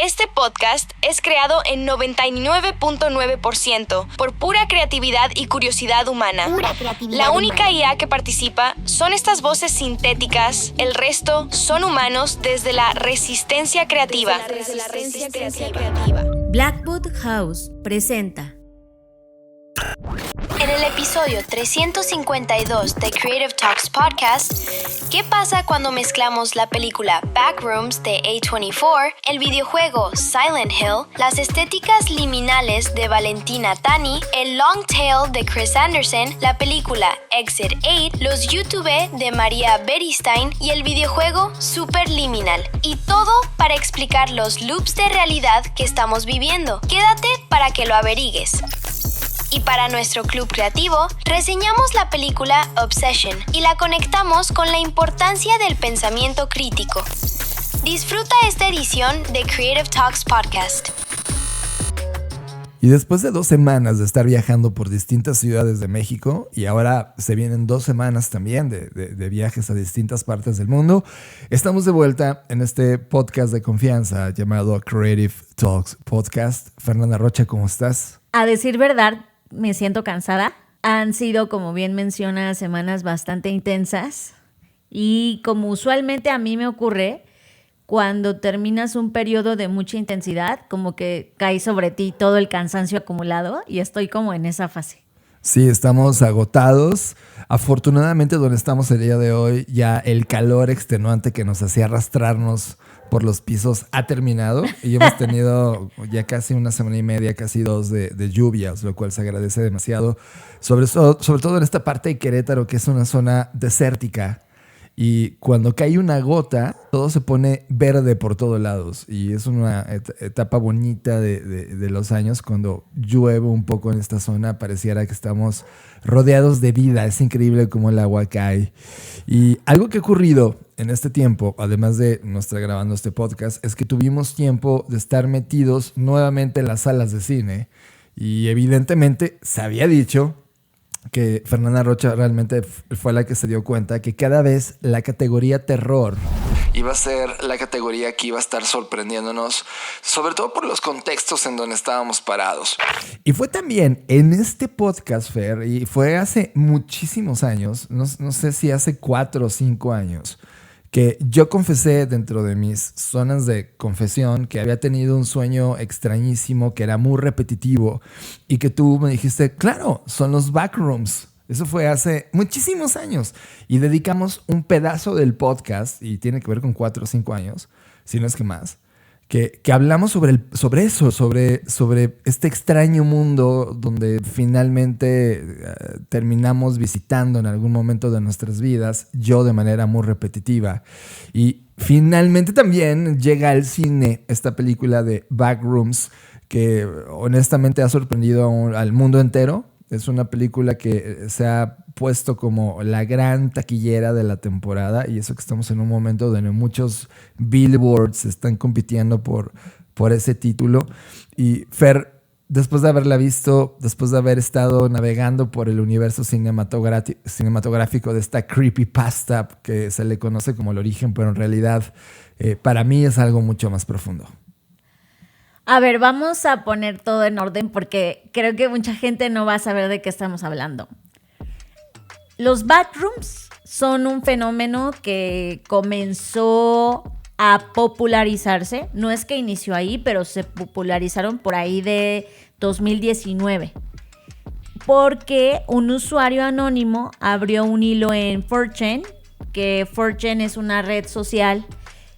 Este podcast es creado en 99.9% por pura creatividad y curiosidad humana. La única IA que participa son estas voces sintéticas, el resto son humanos desde la resistencia creativa. Blackwood House presenta. En el episodio 352 de Creative Talks Podcast, ¿qué pasa cuando mezclamos la película Backrooms de A24, el videojuego Silent Hill, las estéticas liminales de Valentina Tani, el long tail de Chris Anderson, la película Exit 8, los YouTube de María Beristain y el videojuego Superliminal? Y todo para explicar los loops de realidad que estamos viviendo. Quédate para que lo averigues. Y para nuestro club creativo, reseñamos la película Obsession y la conectamos con la importancia del pensamiento crítico. Disfruta esta edición de Creative Talks Podcast. Y después de 2 semanas de estar viajando por distintas ciudades de México, y ahora se vienen 2 semanas también de viajes a distintas partes del mundo, estamos de vuelta en este podcast de confianza llamado Creative Talks Podcast. Fernanda Rocha, ¿cómo estás? A decir verdad, me siento cansada. Han sido, como bien mencionas, semanas bastante intensas. Y como usualmente a mí me ocurre, cuando terminas un periodo de mucha intensidad, como que cae sobre ti todo el cansancio acumulado y estoy como en esa fase. Sí, estamos agotados. Afortunadamente, donde estamos el día de hoy, ya el calor extenuante que nos hacía arrastrarnos por los pisos ha terminado y hemos tenido ya casi 1 semana y media, casi 2 de lluvias, lo cual se agradece demasiado, sobre todo en esta parte de Querétaro, que es una zona desértica. Y cuando cae una gota, todo se pone verde por todos lados. Y es una etapa bonita de los años. Cuando llueve un poco en esta zona, pareciera que estamos rodeados de vida. Es increíble cómo el agua cae. Y algo que ha ocurrido en este tiempo, además de no estar grabando este podcast, es que tuvimos tiempo de estar metidos nuevamente en las salas de cine. Y evidentemente se había dicho que Fernanda Rocha realmente fue la que se dio cuenta que cada vez la categoría terror iba a ser la categoría que iba a estar sorprendiéndonos, sobre todo por los contextos en donde estábamos parados. Y fue también en este podcast, Fer, y fue hace muchísimos años, no sé si hace 4 o 5 años, que yo confesé dentro de mis zonas de confesión que había tenido un sueño extrañísimo, que era muy repetitivo, y que tú me dijiste, claro, son los backrooms. Eso fue hace muchísimos años. Y dedicamos un pedazo del podcast, y tiene que ver con 4 o 5 años, si no es que más, que hablamos sobre eso, sobre este extraño mundo donde finalmente terminamos visitando en algún momento de nuestras vidas, yo de manera muy repetitiva. Y finalmente también llega al cine esta película de Backrooms, que honestamente ha sorprendido al mundo entero. Es una película que se ha puesto como la gran taquillera de la temporada, y eso que estamos en un momento donde muchos billboards están compitiendo por ese título. Y Fer, después de haberla visto, después de haber estado navegando por el universo cinematográfico de esta creepypasta que se le conoce como El Origen, pero en realidad para mí es algo mucho más profundo. A ver, vamos a poner todo en orden porque creo que mucha gente no va a saber de qué estamos hablando. Los backrooms son un fenómeno que comenzó a popularizarse. No es que inició ahí, pero se popularizaron por ahí de 2019. Porque un usuario anónimo abrió un hilo en 4chan, que 4chan es una red social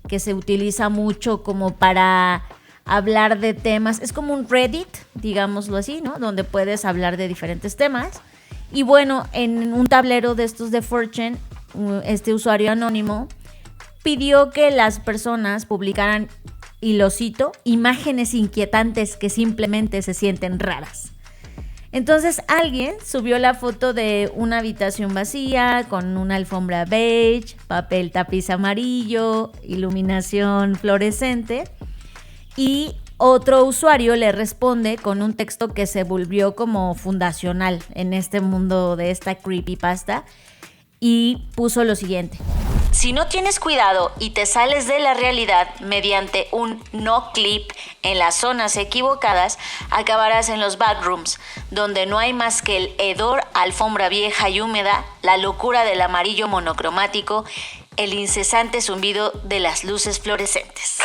que se utiliza mucho como para hablar de temas. Es como un Reddit, digámoslo así, ¿no? Donde puedes hablar de diferentes temas. Y bueno, en un tablero de estos de 4chan, este usuario anónimo pidió que las personas publicaran, y lo cito, imágenes inquietantes que simplemente se sienten raras. Entonces alguien subió la foto de una habitación vacía con una alfombra beige, papel tapiz amarillo, iluminación fluorescente, y otro usuario le responde con un texto que se volvió como fundacional en este mundo de esta creepypasta y puso lo siguiente: Si no tienes cuidado y te sales de la realidad mediante un no clip en las zonas equivocadas, acabarás en los backrooms, donde no hay más que el hedor, alfombra vieja y húmeda, la locura del amarillo monocromático, el incesante zumbido de las luces fluorescentes.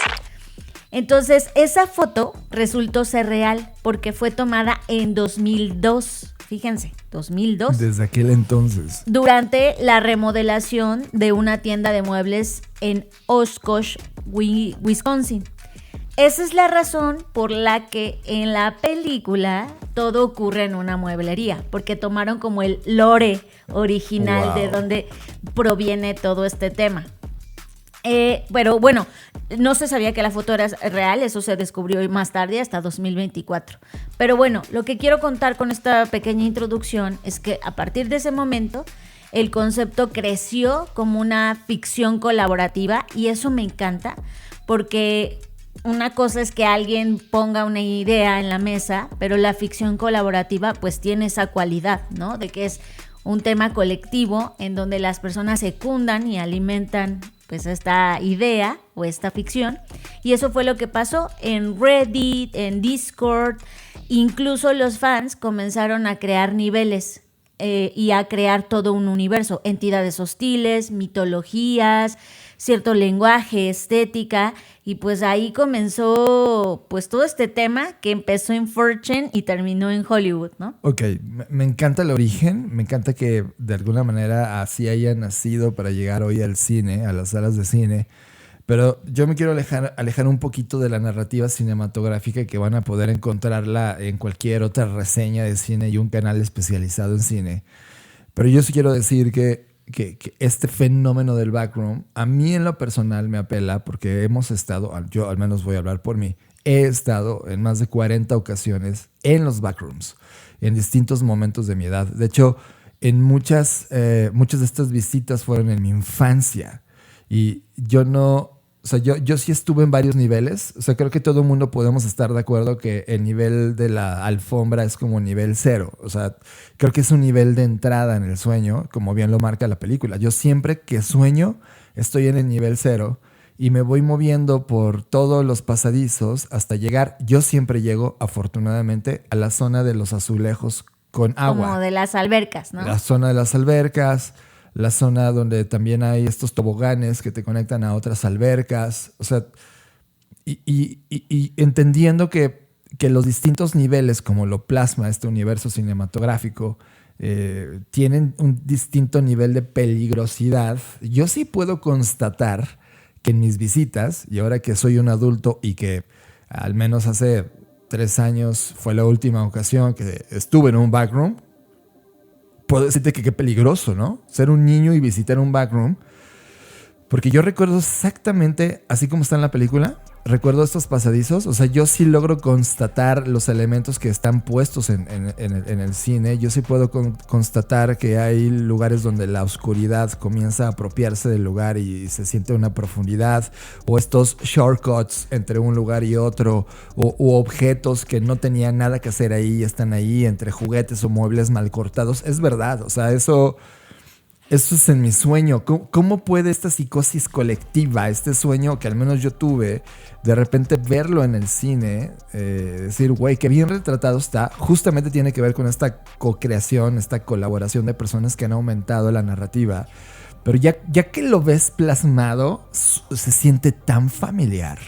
Entonces, esa foto resultó ser real porque fue tomada en 2002. Fíjense, 2002. Desde aquel entonces. Durante la remodelación de una tienda de muebles en Oshkosh, Wisconsin. Esa es la razón por la que en la película todo ocurre en una mueblería, porque tomaron como el lore original de donde proviene todo este tema. Pero bueno, no se sabía que la foto era real, eso se descubrió más tarde, hasta 2024. Pero bueno, lo que quiero contar con esta pequeña introducción es que a partir de ese momento el concepto creció como una ficción colaborativa y eso me encanta porque una cosa es que alguien ponga una idea en la mesa, pero la ficción colaborativa pues tiene esa cualidad, ¿no? De que es un tema colectivo en donde las personas secundan y alimentan pues esta idea o esta ficción, y eso fue lo que pasó en Reddit, en Discord. Incluso los fans comenzaron a crear niveles y a crear todo un universo, entidades hostiles, mitologías, cierto lenguaje, estética, y pues ahí comenzó pues todo este tema que empezó en 4chan y terminó en Hollywood, ¿no? Ok, me encanta el origen, me encanta que de alguna manera así haya nacido para llegar hoy al cine, a las salas de cine, pero yo me quiero alejar un poquito de la narrativa cinematográfica que van a poder encontrarla en cualquier otra reseña de cine y un canal especializado en cine. Pero yo sí quiero decir que este fenómeno del backroom, a mí en lo personal me apela porque hemos estado, yo al menos voy a hablar por mí, he estado en más de 40 ocasiones en los backrooms, en distintos momentos de mi edad. De hecho, en muchas de estas visitas fueron en mi infancia y yo no... O sea, yo sí estuve en varios niveles. O sea, creo que todo el mundo podemos estar de acuerdo que el nivel de la alfombra es como nivel 0. O sea, creo que es un nivel de entrada en el sueño, como bien lo marca la película. Yo siempre que sueño estoy en el nivel 0 y me voy moviendo por todos los pasadizos hasta llegar. Yo siempre llego, afortunadamente, a la zona de los azulejos con agua. Como de las albercas, ¿no? La zona de las albercas. La zona donde también hay estos toboganes que te conectan a otras albercas. O sea, y entendiendo que los distintos niveles, como lo plasma este universo cinematográfico, tienen un distinto nivel de peligrosidad. Yo sí puedo constatar que en mis visitas, y ahora que soy un adulto y que al menos hace 3 años fue la última ocasión que estuve en un backroom, puedo decirte que qué peligroso, ¿no? Ser un niño y visitar un backroom. Porque yo recuerdo exactamente, así como está en la película, recuerdo estos pasadizos. O sea, yo sí logro constatar los elementos que están puestos en el cine. Yo sí puedo constatar que hay lugares donde la oscuridad comienza a apropiarse del lugar y se siente una profundidad. O estos shortcuts entre un lugar y otro. O objetos que no tenían nada que hacer ahí y están ahí entre juguetes o muebles mal cortados. Es verdad, o sea, eso es en mi sueño. ¿Cómo puede esta psicosis colectiva, este sueño que al menos yo tuve, de repente verlo en el cine, decir, güey, qué bien retratado está? Justamente tiene que ver con esta co-creación, esta colaboración de personas que han aumentado la narrativa. Pero ya que lo ves plasmado, se siente tan familiar.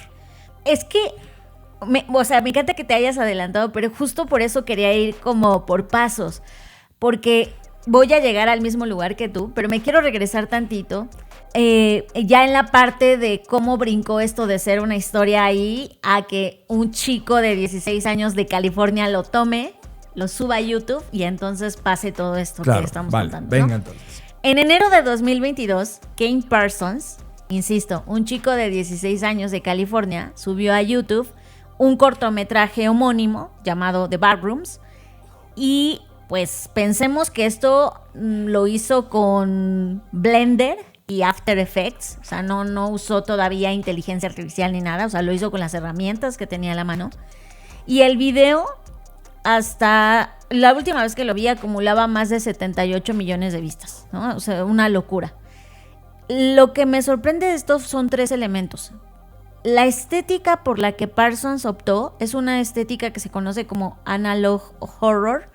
Es que, me encanta que te hayas adelantado, pero justo por eso quería ir como por pasos, porque voy a llegar al mismo lugar que tú, pero me quiero regresar tantito, ya en la parte de cómo brincó esto de ser una historia ahí a que un chico de 16 años de California lo tome, lo suba a YouTube y entonces pase todo esto que estamos contando, ¿no? Venga entonces. En enero de 2022, Kane Parsons, insisto, un chico de 16 años de California, subió a YouTube un cortometraje homónimo llamado The Backrooms y pues pensemos que esto lo hizo con Blender y After Effects, o sea, no usó todavía inteligencia artificial ni nada, o sea, lo hizo con las herramientas que tenía a la mano. Y el video, hasta la última vez que lo vi, acumulaba más de 78 millones de vistas, ¿no? O sea, una locura. Lo que me sorprende de esto son 3 elementos. La estética por la que Parsons optó es una estética que se conoce como analog horror,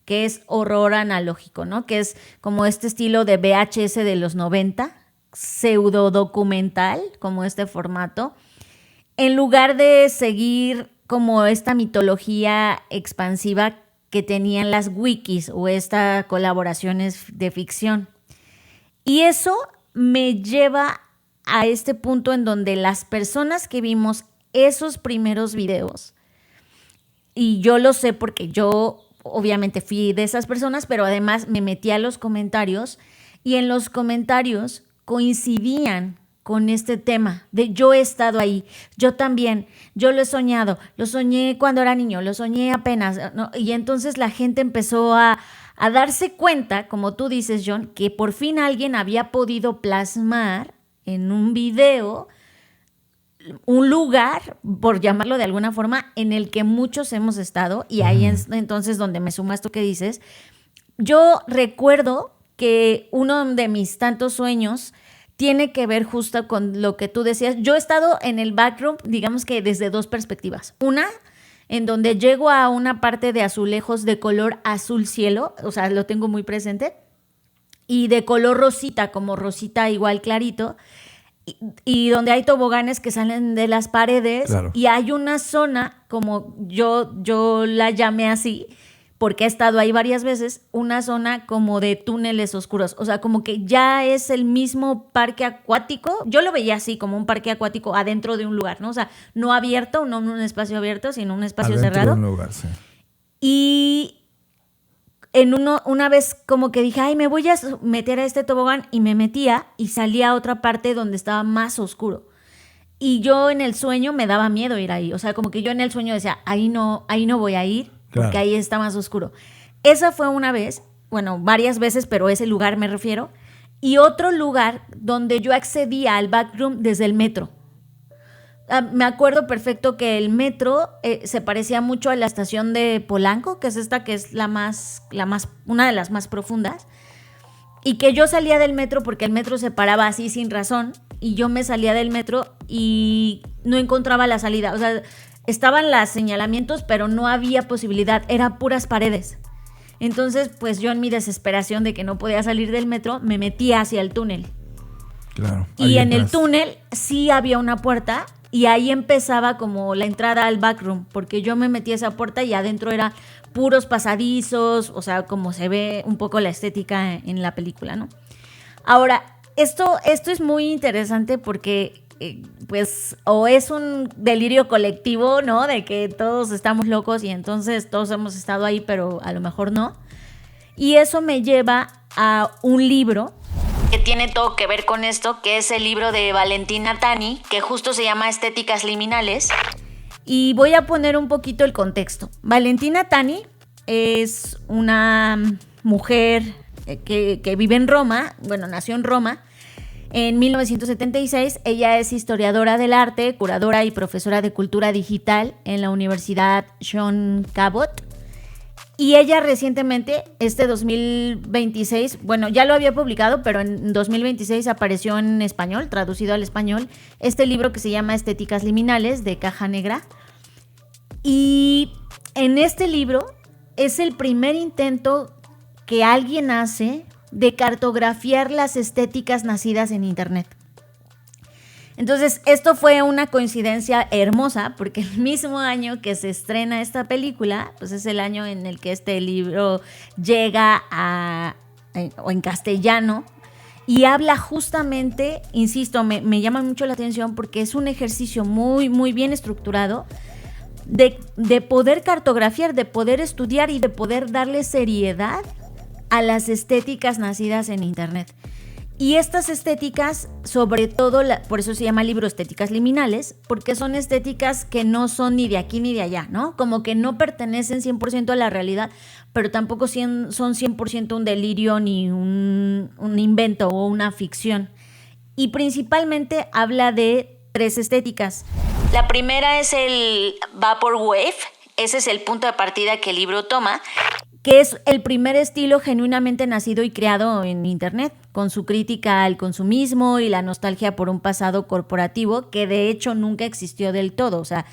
que es horror analógico, ¿no? Que es como este estilo de VHS de los 90, pseudo documental, como este formato. En lugar de seguir como esta mitología expansiva que tenían las wikis o estas colaboraciones de ficción. Y eso me lleva a este punto en donde las personas que vimos esos primeros videos, y yo lo sé porque yo obviamente fui de esas personas, pero además me metí a los comentarios y en los comentarios coincidían con este tema de yo he estado ahí, yo también, yo lo he soñado, lo soñé cuando era niño, lo soñé apenas, ¿no? Y entonces la gente empezó a darse cuenta, como tú dices, John, que por fin alguien había podido plasmar en un video un lugar, por llamarlo de alguna forma, en el que muchos hemos estado, y ahí es entonces donde me suma esto que dices. Yo recuerdo que uno de mis tantos sueños tiene que ver justo con lo que tú decías. Yo he estado en el backroom, digamos que desde 2 perspectivas. Una, en donde llego a una parte de azulejos de color azul cielo, o sea, lo tengo muy presente, y de color rosita, como rosita igual clarito, y donde hay toboganes que salen de las paredes, claro. Y hay una zona, como yo la llamé así, porque he estado ahí varias veces, una zona como de túneles oscuros, o sea, como que ya es el mismo parque acuático. Yo lo veía así, como un parque acuático adentro de un lugar, ¿no? O sea, no abierto, no un espacio abierto, sino un espacio adentro cerrado. De un lugar, sí. Y una vez como que dije, ay, me voy a meter a este tobogán, y me metía y salía a otra parte donde estaba más oscuro. Y yo en el sueño me daba miedo ir ahí, o sea, como que yo en el sueño decía, ahí no voy a ir, porque ahí está más oscuro. Esa fue una vez, bueno, varias veces, pero ese lugar me refiero. Y otro lugar donde yo accedía al backroom desde el metro. Me acuerdo perfecto que el metro se parecía mucho a la estación de Polanco, que es esta que es una de las más profundas, y que yo salía del metro porque el metro se paraba así sin razón, y yo me salía del metro y no encontraba la salida. O sea, estaban los señalamientos, pero no había posibilidad, eran puras paredes. Entonces, pues yo en mi desesperación de que no podía salir del metro, me metí hacia el túnel. Claro. Y en el túnel sí había una puerta, y ahí empezaba como la entrada al backroom, porque yo me metí a esa puerta y adentro era puros pasadizos, o sea, como se ve un poco la estética en la película, ¿no? Ahora, esto es muy interesante porque, pues, o es un delirio colectivo, ¿no? De que todos estamos locos y entonces todos hemos estado ahí, pero a lo mejor no. Y eso me lleva a un libro que tiene todo que ver con esto, que es el libro de Valentina Tani, que justo se llama Estéticas Liminales. Y voy a poner un poquito el contexto. Valentina Tani es una mujer que vive en Roma, bueno, nació en Roma en 1976. Ella es historiadora del arte, curadora y profesora de cultura digital en la Universidad John Cabot. Y ella recientemente, 2026, bueno, ya lo había publicado, pero en 2026 apareció en español, traducido al español, este libro que se llama Estéticas Liminales, de Caja Negra. Y en este libro es el primer intento que alguien hace de cartografiar las estéticas nacidas en Internet. Entonces, esto fue una coincidencia hermosa, porque el mismo año que se estrena esta película, pues es el año en el que este libro llega en castellano, y habla justamente, insisto, me llama mucho la atención porque es un ejercicio muy, muy bien estructurado de poder cartografiar, de poder estudiar y de poder darle seriedad a las estéticas nacidas en Internet. Y estas estéticas, sobre todo, por eso se llama libro Estéticas Liminales, porque son estéticas que no son ni de aquí ni de allá, ¿no? Como que no pertenecen 100% a la realidad, pero tampoco son 100% un delirio ni un invento o una ficción. Y principalmente habla de 3 estéticas. La primera es el Vaporwave, ese es el punto de partida que el libro toma, que es el primer estilo genuinamente nacido y creado en Internet, con su crítica al consumismo y la nostalgia por un pasado corporativo que de hecho nunca existió del todo. O sea,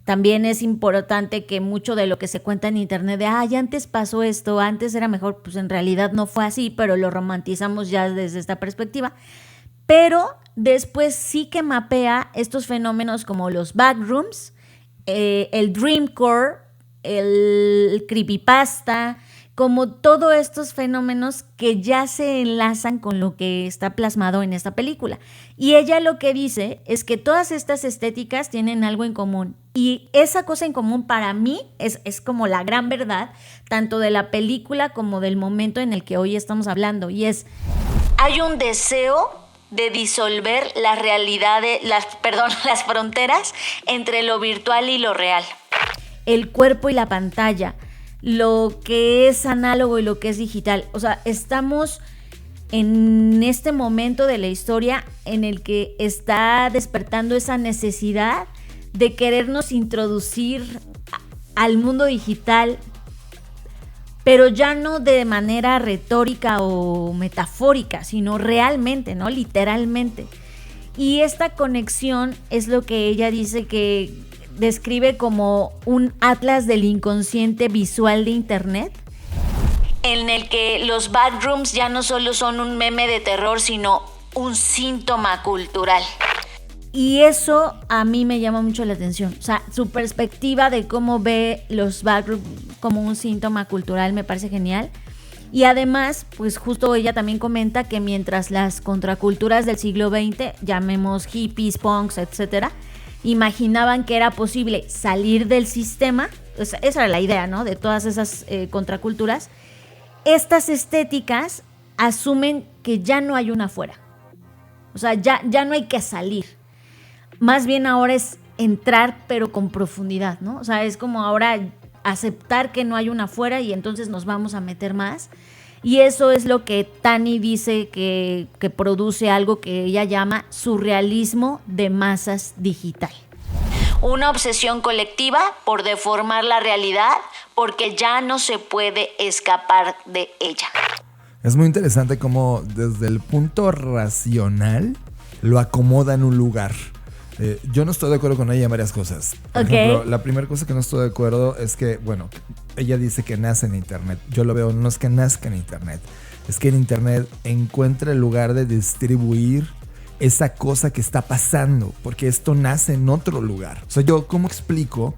también es importante que mucho de lo que se cuenta en internet de, ay, antes pasó esto, antes era mejor, pues en realidad no fue así, pero lo romantizamos ya desde esta perspectiva. Pero después sí que mapea estos fenómenos como los backrooms, el dreamcore, el creepypasta, como todos estos fenómenos que ya se enlazan con lo que está plasmado en esta película. Y ella lo que dice es que todas estas estéticas tienen algo en común. Y esa cosa en común para mí es como la gran verdad, tanto de la película como del momento en el que hoy estamos hablando. Y es, hay un deseo de disolver las realidades, las fronteras entre lo virtual y lo real. El cuerpo y la pantalla, lo que es análogo y lo que es digital. O sea, estamos en este momento de la historia en el que está despertando esa necesidad de querernos introducir al mundo digital, pero ya no de manera retórica o metafórica, sino realmente, ¿no? Literalmente. Y esta conexión es lo que ella dice que describe como un atlas del inconsciente visual de internet, en el que los backrooms ya no solo son un meme de terror, sino un síntoma cultural. Y eso a mí me llama mucho la atención. O sea, su perspectiva de cómo ve los backrooms como un síntoma cultural me parece genial. Y además, pues justo ella también comenta que mientras las contraculturas del siglo XX, llamemos hippies, punks, etcétera, imaginaban que era posible salir del sistema, pues esa era la idea, ¿no? De todas esas contraculturas, estas estéticas asumen que ya no hay una afuera. O sea, ya no hay que salir. Más bien ahora es entrar, pero con profundidad, ¿no? O sea, es como ahora aceptar que no hay una afuera y entonces nos vamos a meter más. Y eso es lo que Tani dice que produce algo que ella llama surrealismo de masas digital. Una obsesión colectiva por deformar la realidad porque ya no se puede escapar de ella. Es muy interesante cómo desde el punto racional lo acomoda en un lugar. Yo no estoy de acuerdo con ella en varias cosas. Por ejemplo, la primera cosa que no estoy de acuerdo es que, bueno, ella dice que nace en internet. Yo lo veo, no es que nazca en internet, es que en internet encuentra el lugar de distribuir esa cosa que está pasando, porque esto nace en otro lugar. O sea, yo, ¿cómo explico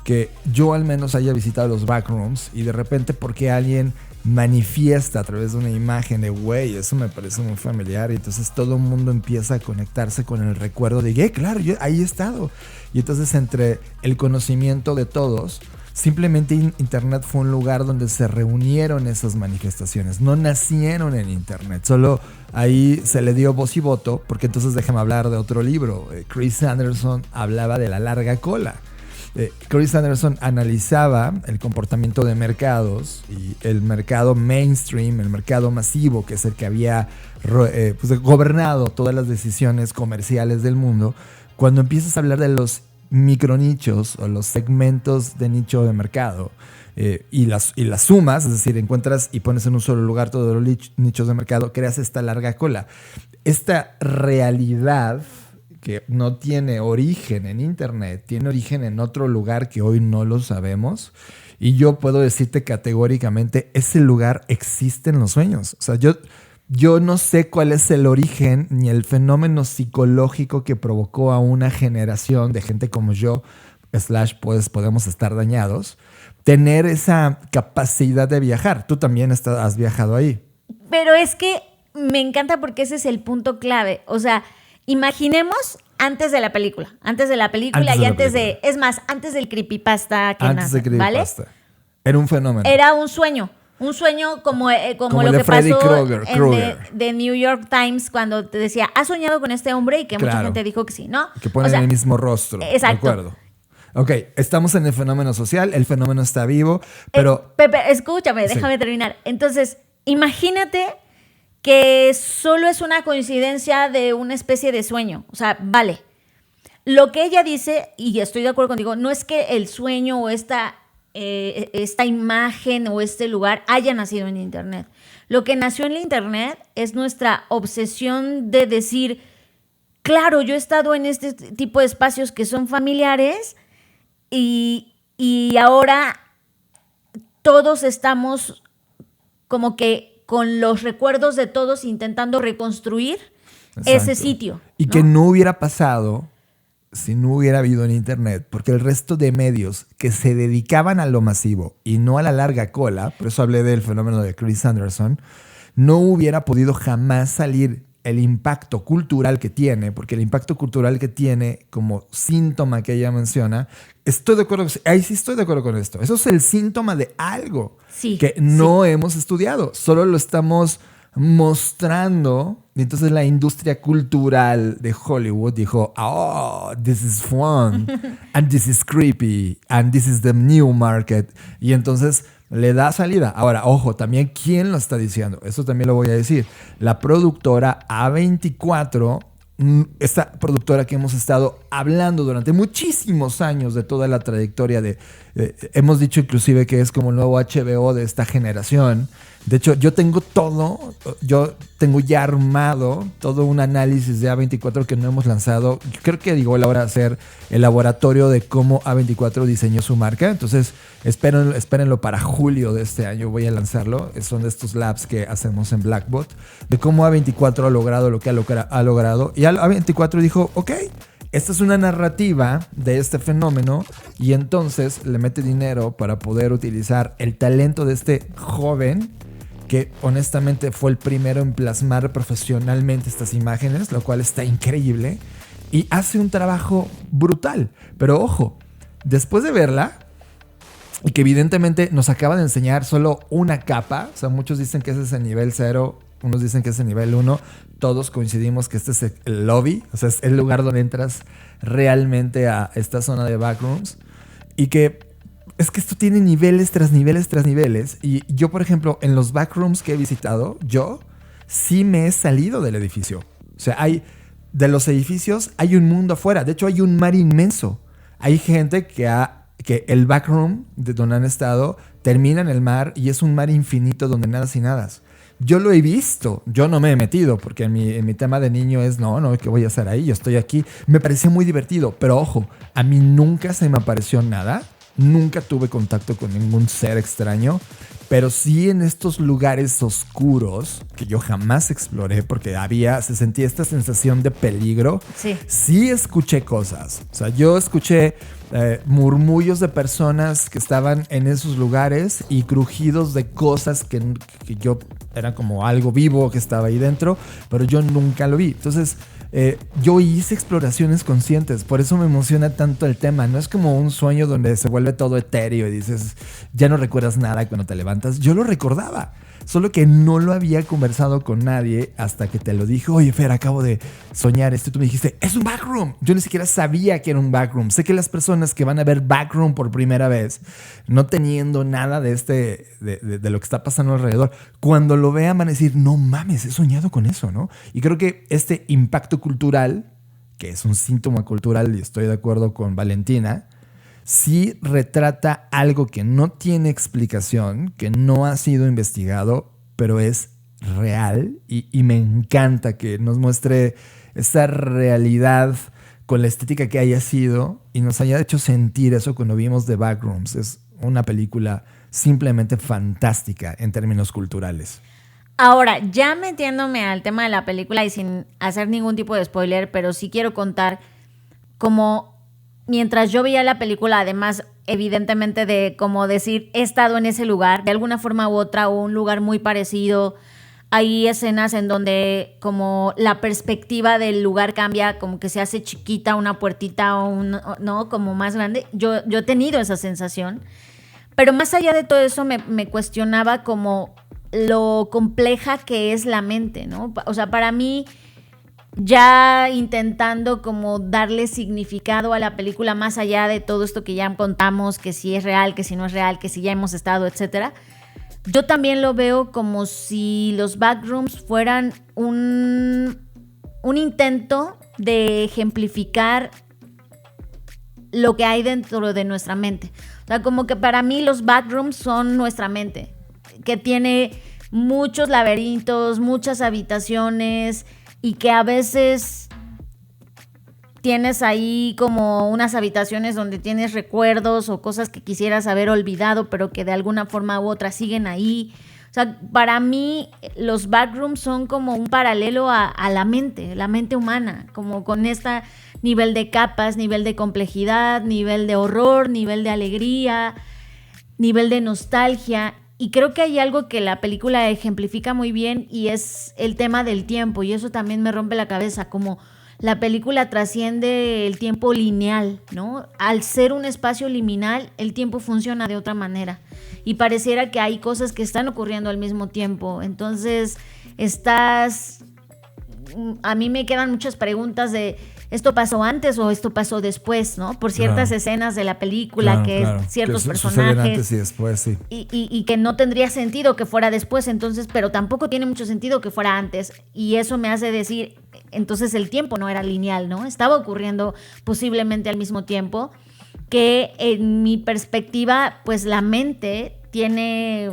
que yo al menos haya visitado los backrooms y de repente porque alguien manifiesta a través de una imagen de güey, eso me parece muy familiar, y entonces todo el mundo empieza a conectarse con el recuerdo de claro, yo ahí he estado, y entonces entre el conocimiento de todos, simplemente internet fue un lugar donde se reunieron esas manifestaciones, no nacieron en internet, solo ahí se le dio voz y voto, porque entonces déjame hablar de otro libro. Chris Anderson hablaba de la larga cola. Chris Anderson analizaba el comportamiento de mercados y el mercado mainstream, el mercado masivo, que es el que había gobernado todas las decisiones comerciales del mundo. Cuando empiezas a hablar de los micronichos o los segmentos de nicho de mercado y las sumas, es decir, encuentras y pones en un solo lugar todos los nichos de mercado, creas esta larga cola. Esta realidad que no tiene origen en internet, tiene origen en otro lugar que hoy no lo sabemos, y yo puedo decirte categóricamente, ese lugar existe en los sueños. O sea, yo no sé cuál es el origen ni el fenómeno psicológico que provocó a una generación de gente como yo, pues podemos estar dañados, tener esa capacidad de viajar. Tú también has viajado ahí. Pero es que me encanta porque ese es el punto clave. O sea, imaginemos antes de la película y antes de, es más, antes del creepypasta que antes nace, ¿vale? Era un fenómeno. Era un sueño como lo que Freddy pasó Krueger. de New York Times cuando te decía, ¿has soñado con este hombre? Y que mucha gente dijo que sí, ¿no? Que ponen el mismo rostro. Exacto. De acuerdo. Ok, estamos en el fenómeno social, el fenómeno está vivo, pero... Pepe, escúchame, déjame terminar. Entonces, imagínate que solo es una coincidencia de una especie de sueño. O sea, vale. Lo que ella dice, y estoy de acuerdo contigo, no es que el sueño o esta esta imagen o este lugar haya nacido en Internet. Lo que nació en la Internet es nuestra obsesión de decir, claro, yo he estado en este tipo de espacios que son familiares y ahora todos estamos como que con los recuerdos de todos intentando reconstruir ese sitio. Y ¿no? que no hubiera pasado si no hubiera habido en Internet, porque el resto de medios que se dedicaban a lo masivo y no a la larga cola, por eso hablé del fenómeno de Chris Anderson, no hubiera podido jamás salir el impacto cultural que tiene, porque el impacto cultural que tiene como síntoma que ella menciona, estoy de acuerdo, ahí sí estoy de acuerdo con esto. Eso es el síntoma de algo que no hemos estudiado, solo lo estamos mostrando. Y entonces la industria cultural de Hollywood dijo, oh, this is fun, and this is creepy, and this is the new market. Y entonces le da salida. Ahora, ojo, también quién lo está diciendo. Eso también lo voy a decir. La productora A24, esta productora que hemos estado hablando durante muchísimos años de toda la trayectoria hemos dicho inclusive que es como el nuevo HBO de esta generación. De hecho, yo tengo ya armado todo un análisis de A24 que no hemos lanzado. Yo creo que llegó la hora de hacer el laboratorio de cómo A24 diseñó su marca. Entonces, espérenlo para julio de este año. Voy a lanzarlo. Son de estos labs que hacemos en Blackbot, de cómo A24 ha logrado lo que ha logrado. Y A24 dijo, ok, esta es una narrativa de este fenómeno, y entonces le mete dinero para poder utilizar el talento de este joven que honestamente fue el primero en plasmar profesionalmente estas imágenes, lo cual está increíble, y hace un trabajo brutal. Pero ojo, después de verla, y que evidentemente nos acaba de enseñar solo una capa, o sea, muchos dicen que ese es el nivel 0, unos dicen que es el nivel 1, todos coincidimos que este es el lobby, o sea, es el lugar donde entras realmente a esta zona de backrooms, y que es que esto tiene niveles tras niveles tras niveles. Y yo, por ejemplo, en los backrooms que he visitado, yo sí me he salido del edificio. O sea, de los edificios hay un mundo afuera. De hecho, hay un mar inmenso. Hay gente que el backroom de donde han estado termina en el mar y es un mar infinito donde nadas y nadas. Yo lo he visto, yo no me he metido porque en mi tema de niño es no, ¿qué voy a hacer ahí? Yo estoy aquí. Me pareció muy divertido, pero ojo, a mí nunca se me apareció nada. Nunca tuve contacto con ningún ser extraño, pero sí en estos lugares oscuros que yo jamás exploré porque se sentía esta sensación de peligro. Sí escuché cosas. O sea, yo escuché murmullos de personas que estaban en esos lugares y crujidos de cosas que yo era como algo vivo que estaba ahí dentro, pero yo nunca lo vi. Entonces, yo hice exploraciones conscientes, por eso me emociona tanto el tema. No es como un sueño donde se vuelve todo etéreo y dices, ya no recuerdas nada cuando te levantas. Yo lo recordaba, solo que no lo había conversado con nadie hasta que te lo dije. Oye, Fer, acabo de soñar esto. Y tú me dijiste, es un backroom. Yo ni siquiera sabía que era un backroom. Sé que las personas que van a ver backroom por primera vez, no teniendo nada de lo que está pasando alrededor, cuando lo vean van a decir, no mames, he soñado con eso, ¿no? Y creo que este impacto cultural, que es un síntoma cultural, y estoy de acuerdo con Valentina, sí retrata algo que no tiene explicación, que no ha sido investigado, pero es real, y me encanta que nos muestre esa realidad con la estética que haya sido y nos haya hecho sentir eso cuando vimos The Backrooms. Es una película simplemente fantástica en términos culturales. Ahora, ya metiéndome al tema de la película y sin hacer ningún tipo de spoiler, pero sí quiero contar cómo mientras yo veía la película, además evidentemente de como decir, he estado en ese lugar, de alguna forma u otra, o un lugar muy parecido. Hay escenas en donde como la perspectiva del lugar cambia, como que se hace chiquita una puertita ¿no? Como más grande. Yo he tenido esa sensación. Pero más allá de todo eso me cuestionaba como lo compleja que es la mente, ¿no? O sea, para mí, ya intentando como darle significado a la película más allá de todo esto que ya contamos, que si es real, que si no es real, que si ya hemos estado, etcétera. Yo también lo veo como si los backrooms fueran un intento de ejemplificar lo que hay dentro de nuestra mente. O sea, como que para mí los backrooms son nuestra mente, que tiene muchos laberintos, muchas habitaciones y que a veces tienes ahí como unas habitaciones donde tienes recuerdos o cosas que quisieras haber olvidado, pero que de alguna forma u otra siguen ahí. O sea, para mí los backrooms son como un paralelo a la mente humana, como con este nivel de capas, nivel de complejidad, nivel de horror, nivel de alegría, nivel de nostalgia. Y creo que hay algo que la película ejemplifica muy bien y es el tema del tiempo, y eso también me rompe la cabeza, como la película trasciende el tiempo lineal, ¿no? Al ser un espacio liminal, el tiempo funciona de otra manera y pareciera que hay cosas que están ocurriendo al mismo tiempo. Entonces, a mí me quedan muchas preguntas de ¿esto pasó antes o esto pasó después, ¿no? Por ciertas escenas de la película, ciertos personajes. Antes y después, sí. Y que no tendría sentido que fuera después, entonces, pero tampoco tiene mucho sentido que fuera antes. Y eso me hace decir, entonces el tiempo no era lineal, ¿no? Estaba ocurriendo posiblemente al mismo tiempo, que en mi perspectiva, pues la mente tiene,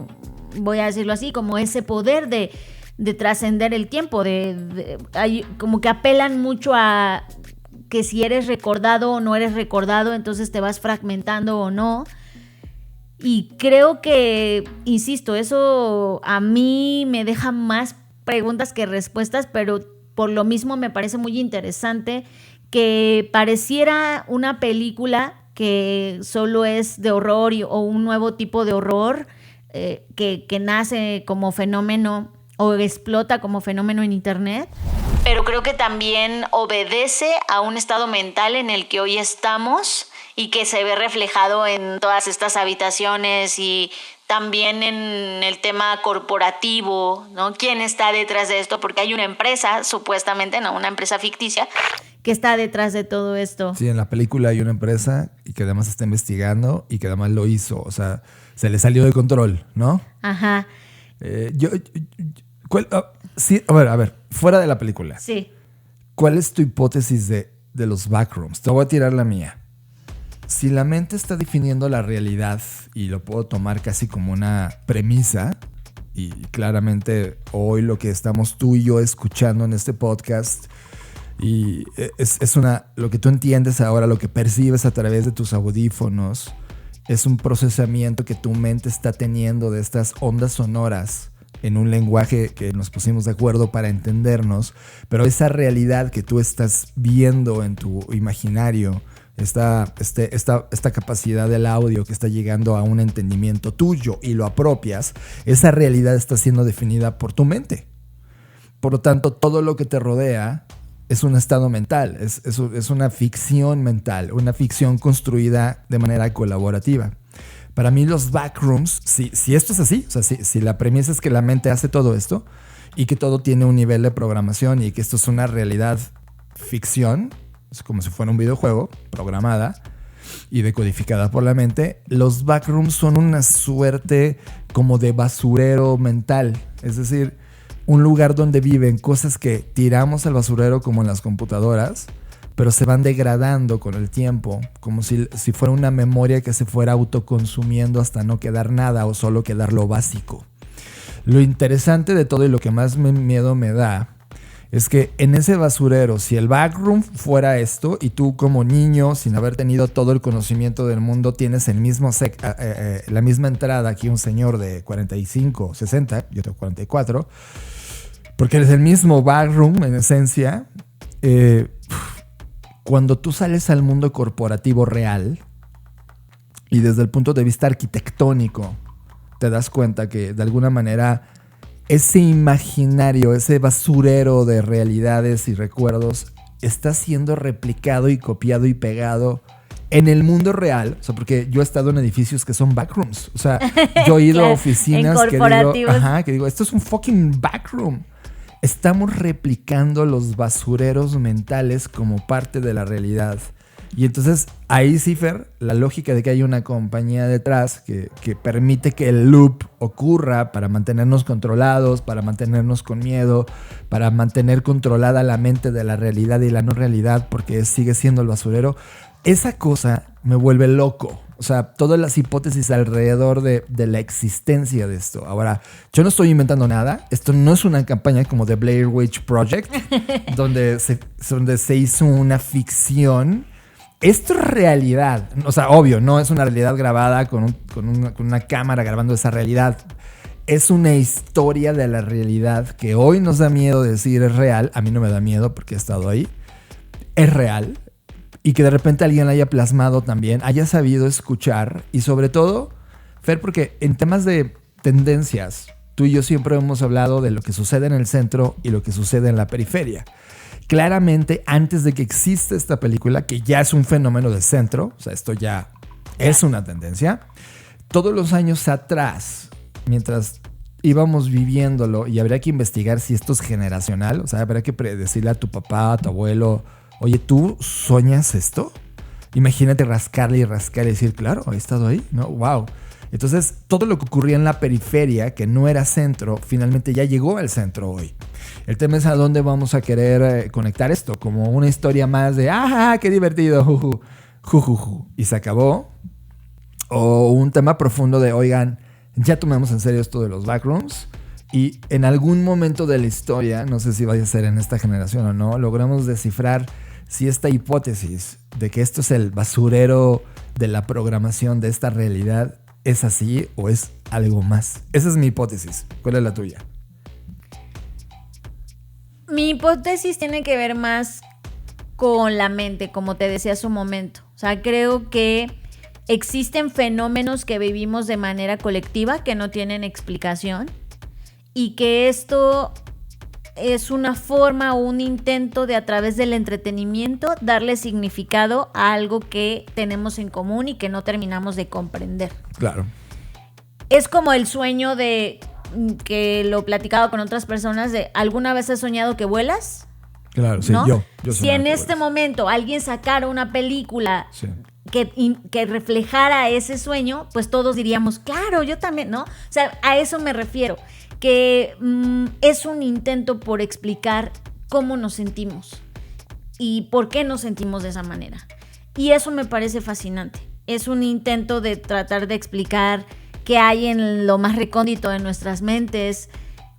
voy a decirlo así, como ese poder de trascender el tiempo, como que apelan mucho a que si eres recordado o no eres recordado, entonces te vas fragmentando o no. Y creo que, insisto, eso a mí me deja más preguntas que respuestas, pero por lo mismo me parece muy interesante que pareciera una película que solo es de horror o un nuevo tipo de horror que nace como fenómeno o explota como fenómeno en internet, pero creo que también obedece a un estado mental en el que hoy estamos y que se ve reflejado en todas estas habitaciones y también en el tema corporativo, ¿no? ¿Quién está detrás de esto? Porque hay una empresa, supuestamente, no, una empresa ficticia, que está detrás de todo esto. Sí, en la película hay una empresa y que además está investigando y que además lo hizo, o sea, se le salió de control, ¿no? Ajá. Sí, a ver, fuera de la película. Sí. ¿Cuál es tu hipótesis de los backrooms? Te voy a tirar la mía. Si la mente está definiendo la realidad, y lo puedo tomar casi como una premisa, y claramente hoy lo que estamos tú y yo escuchando en este podcast, y lo que tú entiendes ahora, lo que percibes a través de tus audífonos, es un procesamiento que tu mente está teniendo de estas ondas sonoras en un lenguaje que nos pusimos de acuerdo para entendernos, pero esa realidad que tú estás viendo en tu imaginario, esta capacidad del audio que está llegando a un entendimiento tuyo y lo apropias, esa realidad está siendo definida por tu mente. Por lo tanto, todo lo que te rodea es un estado mental, es una ficción mental, una ficción construida de manera colaborativa. Para mí los backrooms, si esto es así, o sea, si la premisa es que la mente hace todo esto y que todo tiene un nivel de programación y que esto es una realidad ficción, es como si fuera un videojuego programada y decodificada por la mente, los backrooms son una suerte como de basurero mental, es decir, un lugar donde viven cosas que tiramos al basurero como en las computadoras, pero se van degradando con el tiempo, como si fuera una memoria que se fuera autoconsumiendo hasta no quedar nada o solo quedar lo básico. Lo interesante de todo y lo que más miedo me da es que en ese basurero, si el backroom fuera esto y tú como niño, sin haber tenido todo el conocimiento del mundo, tienes la misma entrada aquí un señor de 45, 60, yo tengo 44, porque es el mismo backroom en esencia. Cuando tú sales al mundo corporativo real y desde el punto de vista arquitectónico te das cuenta que de alguna manera ese imaginario, ese basurero de realidades y recuerdos está siendo replicado y copiado y pegado en el mundo real. O sea, porque yo he estado en edificios que son backrooms. O sea, yo he ido a oficinas que digo, esto es un fucking backroom. Estamos replicando los basureros mentales como parte de la realidad. Y entonces ahí sí, Fer, la lógica de que hay una compañía detrás que permite que el loop ocurra para mantenernos controlados, para mantenernos con miedo, para mantener controlada la mente de la realidad y la no realidad, porque sigue siendo el basurero. Esa cosa me vuelve loco. O sea, todas las hipótesis alrededor de la existencia de esto. Ahora, yo no estoy inventando nada. Esto no es una campaña como The Blair Witch Project, donde se hizo una ficción. Esto es realidad. O sea, obvio, no es una realidad grabada con una cámara grabando esa realidad. Es una historia de la realidad que hoy nos da miedo decir es real. A mí no me da miedo porque he estado ahí. Es real. Y que de repente alguien la haya plasmado también, haya sabido escuchar. Y sobre todo, Fer, porque en temas de tendencias, tú y yo siempre hemos hablado de lo que sucede en el centro y lo que sucede en la periferia. Claramente, antes de que exista esta película, que ya es un fenómeno de centro, o sea, esto ya es una tendencia, todos los años atrás, mientras íbamos viviéndolo, y habría que investigar si esto es generacional, o sea, habría que decirle a tu papá, a tu abuelo, oye, ¿tú sueñas esto? Imagínate rascarle y rascarle y decir, claro, he estado ahí, ¿no? ¡Wow! Entonces, todo lo que ocurría en la periferia, que no era centro, finalmente ya llegó al centro hoy. El tema es a dónde vamos a querer conectar esto, como una historia más de, ¡ah, qué divertido! Y se acabó. O un tema profundo de, oigan, ya tomamos en serio esto de los backrooms. Y en algún momento de la historia, no sé si vaya a ser en esta generación o no, logramos descifrar si esta hipótesis de que esto es el basurero de la programación de esta realidad es así o es algo más. Esa es mi hipótesis. ¿Cuál es la tuya? Mi hipótesis tiene que ver más con la mente, como te decía hace un momento. O sea, creo que existen fenómenos que vivimos de manera colectiva que no tienen explicación y que esto es una forma o un intento de, a través del entretenimiento, darle significado a algo que tenemos en común y que no terminamos de comprender. Claro. Es como el sueño de, que lo he platicado con otras personas, de ¿alguna vez has soñado que vuelas? Claro, sí, ¿no? yo si en este momento alguien sacara una película que reflejara ese sueño, pues todos diríamos, claro, yo también, ¿no? O sea, a eso me refiero, que es un intento por explicar cómo nos sentimos y por qué nos sentimos de esa manera. Y eso me parece fascinante. Es un intento de tratar de explicar qué hay en lo más recóndito de nuestras mentes,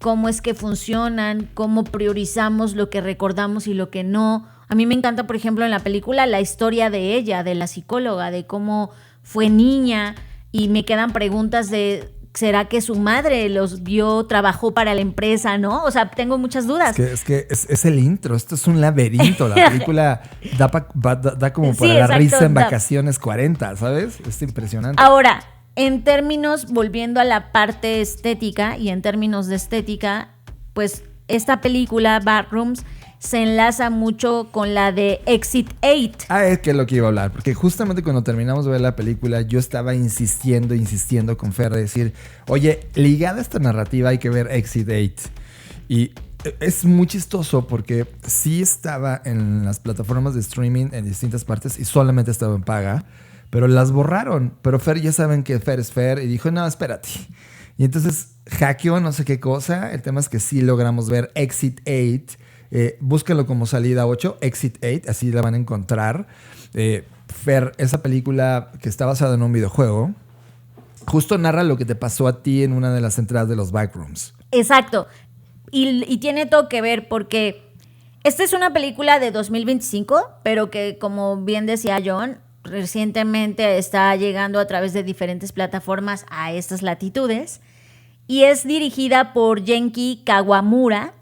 cómo es que funcionan, cómo priorizamos lo que recordamos y lo que no. A mí me encanta, por ejemplo, en la película la historia de ella, de la psicóloga, de cómo fue niña, y me quedan preguntas de ¿será que su madre los vio, trabajó para la empresa, no? O sea, tengo muchas dudas. Es el intro, esto es un laberinto. La película da como para la exacto, risa en vacaciones 40, ¿sabes? Es impresionante. Ahora, en términos, volviendo a la parte estética, y en términos de estética, pues esta película, Backrooms, se enlaza mucho con la de Exit 8. Es que es lo que iba a hablar, porque justamente cuando terminamos de ver la película, yo estaba insistiendo con Fer de decir, oye, ligada a esta narrativa hay que ver Exit 8. Y es muy chistoso porque sí estaba en las plataformas de streaming en distintas partes y solamente estaba en paga, pero las borraron. Pero Fer, ya saben que Fer es Fer, y dijo, no, espérate. Y entonces hackeó no sé qué cosa. El tema es que sí logramos ver Exit 8. Búsquenlo como salida 8, Exit 8, así la van a encontrar. Fer, esa película que está basada en un videojuego, justo narra lo que te pasó a ti en una de las entradas de los backrooms. Exacto. Y tiene todo que ver porque esta es una película de 2025, pero que, como bien decía John, recientemente está llegando a través de diferentes plataformas a estas latitudes, y es dirigida por Genki Kawamura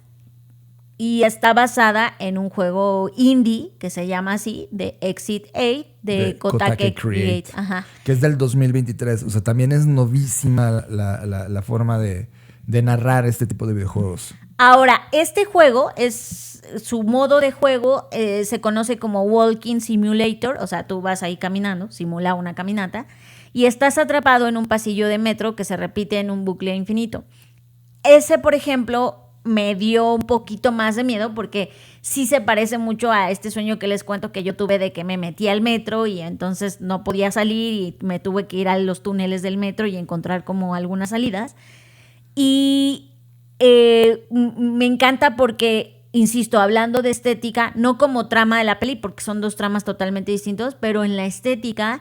y está basada en un juego indie que se llama así, de Exit 8 de Kotake Create. Ajá. Que es del 2023. O sea, también es novísima la forma de narrar este tipo de videojuegos. Ahora, este juego su modo de juego se conoce como Walking Simulator. O sea, tú vas ahí caminando, simula una caminata, y estás atrapado en un pasillo de metro que se repite en un bucle infinito. Ese, por ejemplo, me dio un poquito más de miedo porque sí se parece mucho a este sueño que les cuento que yo tuve de que me metí al metro y entonces no podía salir y me tuve que ir a los túneles del metro y encontrar como algunas salidas. Y me encanta porque insisto, hablando de estética, no como trama de la peli, porque son dos tramas totalmente distintos, pero en la estética,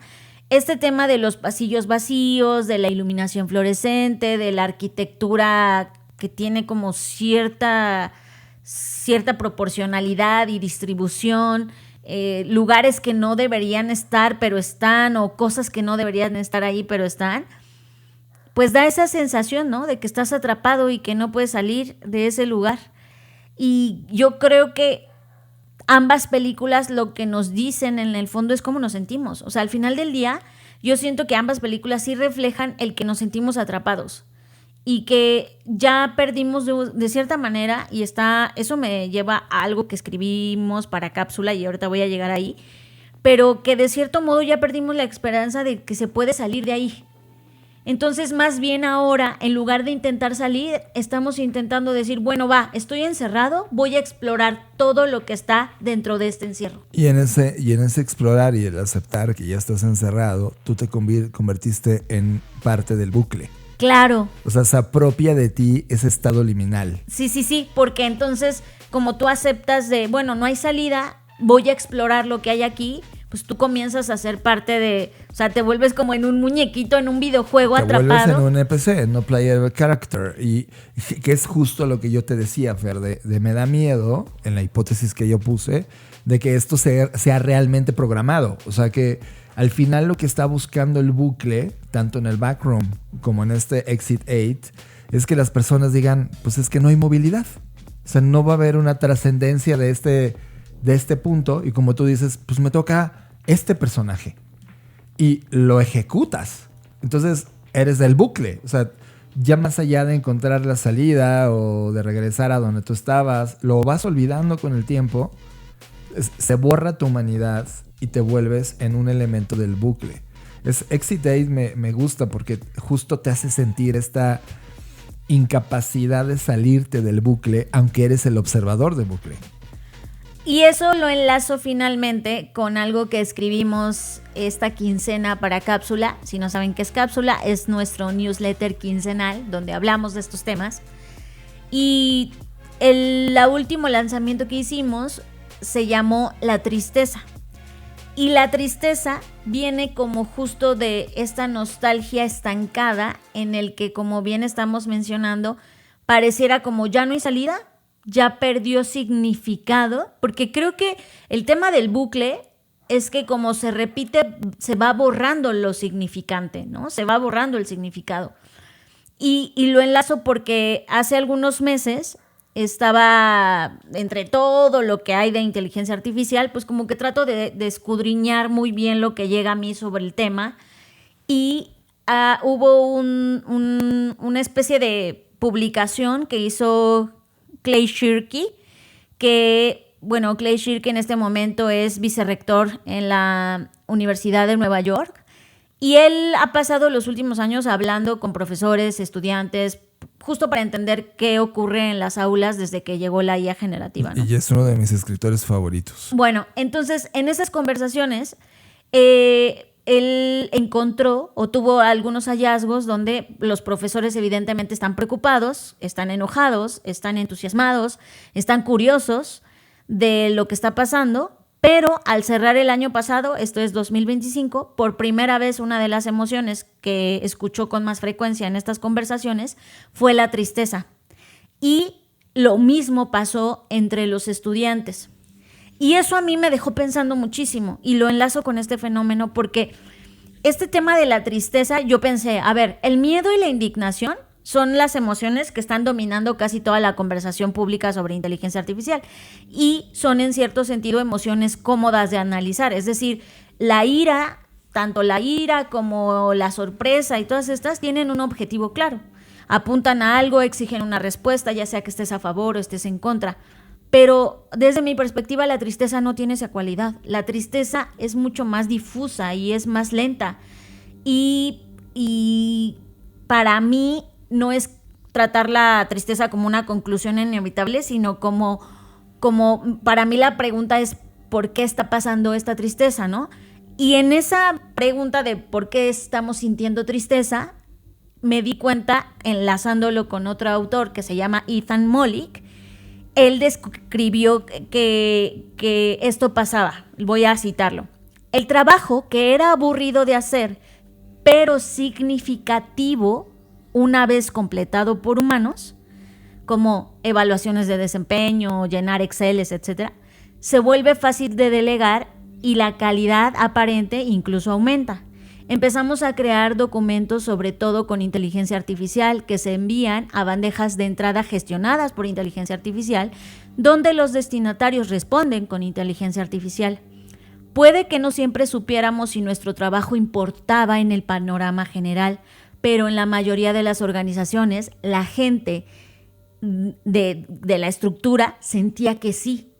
este tema de los pasillos vacíos, de la iluminación fluorescente, de la arquitectura que tiene como cierta proporcionalidad y distribución, lugares que no deberían estar pero están, o cosas que no deberían estar ahí pero están, pues da esa sensación, ¿no? De que estás atrapado y que no puedes salir de ese lugar. Y yo creo que ambas películas lo que nos dicen en el fondo es cómo nos sentimos. O sea, al final del día, yo siento que ambas películas sí reflejan el que nos sentimos atrapados y que ya perdimos de cierta manera, y eso me lleva a algo que escribimos para Cápsula y ahorita voy a llegar ahí, pero que de cierto modo ya perdimos la esperanza de que se puede salir de ahí. Entonces, más bien ahora, en lugar de intentar salir, estamos intentando decir, bueno, estoy encerrado, voy a explorar todo lo que está dentro de este encierro. Y en ese explorar y el aceptar que ya estás encerrado, tú te convertiste en parte del bucle. Claro. O sea, se apropia de ti ese estado liminal. Sí, porque entonces, como tú aceptas bueno, no hay salida, voy a explorar lo que hay aquí, pues tú comienzas a ser parte o sea, te vuelves como en un muñequito, en un videojuego atrapado. Te vuelves en un NPC, no player character. Y que es justo lo que yo te decía, Fer, de me da miedo, en la hipótesis que yo puse, de que esto sea realmente programado. O sea, que al final lo que está buscando el bucle, tanto en el Backroom como en este Exit 8, es que las personas digan, pues es que no hay movilidad. O sea, no va a haber una trascendencia de este punto. Y como tú dices, pues me toca este personaje. Y lo ejecutas. Entonces, eres del bucle. O sea, ya más allá de encontrar la salida o de regresar a donde tú estabas, lo vas olvidando con el tiempo. Se borra tu humanidad y te vuelves en un elemento del bucle. Exit 8 me gusta porque justo te hace sentir esta incapacidad de salirte del bucle, aunque eres el observador del bucle. Y eso lo enlazo finalmente con algo que escribimos esta quincena para Cápsula. Si no saben qué es Cápsula, es nuestro newsletter quincenal donde hablamos de estos temas. Y el último lanzamiento que hicimos se llamó La Tristeza. Y la tristeza viene como justo de esta nostalgia estancada en el que, como bien estamos mencionando, pareciera como ya no hay salida, ya perdió significado, porque creo que el tema del bucle es que como se repite, se va borrando lo significante, ¿no? Se va borrando el significado. Y lo enlazo porque hace algunos meses estaba, entre todo lo que hay de inteligencia artificial, pues como que trato de escudriñar muy bien lo que llega a mí sobre el tema, y hubo una especie de publicación que hizo Clay Shirky, que, bueno, Clay Shirky en este momento es vicerrector en la Universidad de Nueva York, y él ha pasado los últimos años hablando con profesores, estudiantes, justo para entender qué ocurre en las aulas desde que llegó la IA generativa, ¿no? Y es uno de mis escritores favoritos. Bueno, entonces, en esas conversaciones, él encontró o tuvo algunos hallazgos donde los profesores evidentemente están preocupados, están enojados, están entusiasmados, están curiosos de lo que está pasando, pero al cerrar el año pasado, esto es 2025, por primera vez una de las emociones que escuchó con más frecuencia en estas conversaciones fue la tristeza. Y lo mismo pasó entre los estudiantes. Y eso a mí me dejó pensando muchísimo y lo enlazo con este fenómeno porque este tema de la tristeza, yo pensé, a ver, el miedo y la indignación son las emociones que están dominando casi toda la conversación pública sobre inteligencia artificial y son en cierto sentido emociones cómodas de analizar, es decir, la ira, tanto la ira como la sorpresa y todas estas tienen un objetivo claro, apuntan a algo, exigen una respuesta, ya sea que estés a favor o estés en contra. Pero desde mi perspectiva la tristeza no tiene esa cualidad. La tristeza es mucho más difusa y es más lenta. Y para mí no es tratar la tristeza como una conclusión inevitable, sino como para mí la pregunta es ¿por qué está pasando esta tristeza, no? Y en esa pregunta de por qué estamos sintiendo tristeza, me di cuenta, enlazándolo con otro autor que se llama Ethan Mollick, él describió que esto pasaba. Voy a citarlo. El trabajo que era aburrido de hacer, pero significativo una vez completado por humanos, como evaluaciones de desempeño, llenar Exceles, etc., se vuelve fácil de delegar y la calidad aparente incluso aumenta. Empezamos a crear documentos, sobre todo con inteligencia artificial, que se envían a bandejas de entrada gestionadas por inteligencia artificial, donde los destinatarios responden con inteligencia artificial. Puede que no siempre supiéramos si nuestro trabajo importaba en el panorama general, pero en la mayoría de las organizaciones, la gente de la estructura sentía que sí.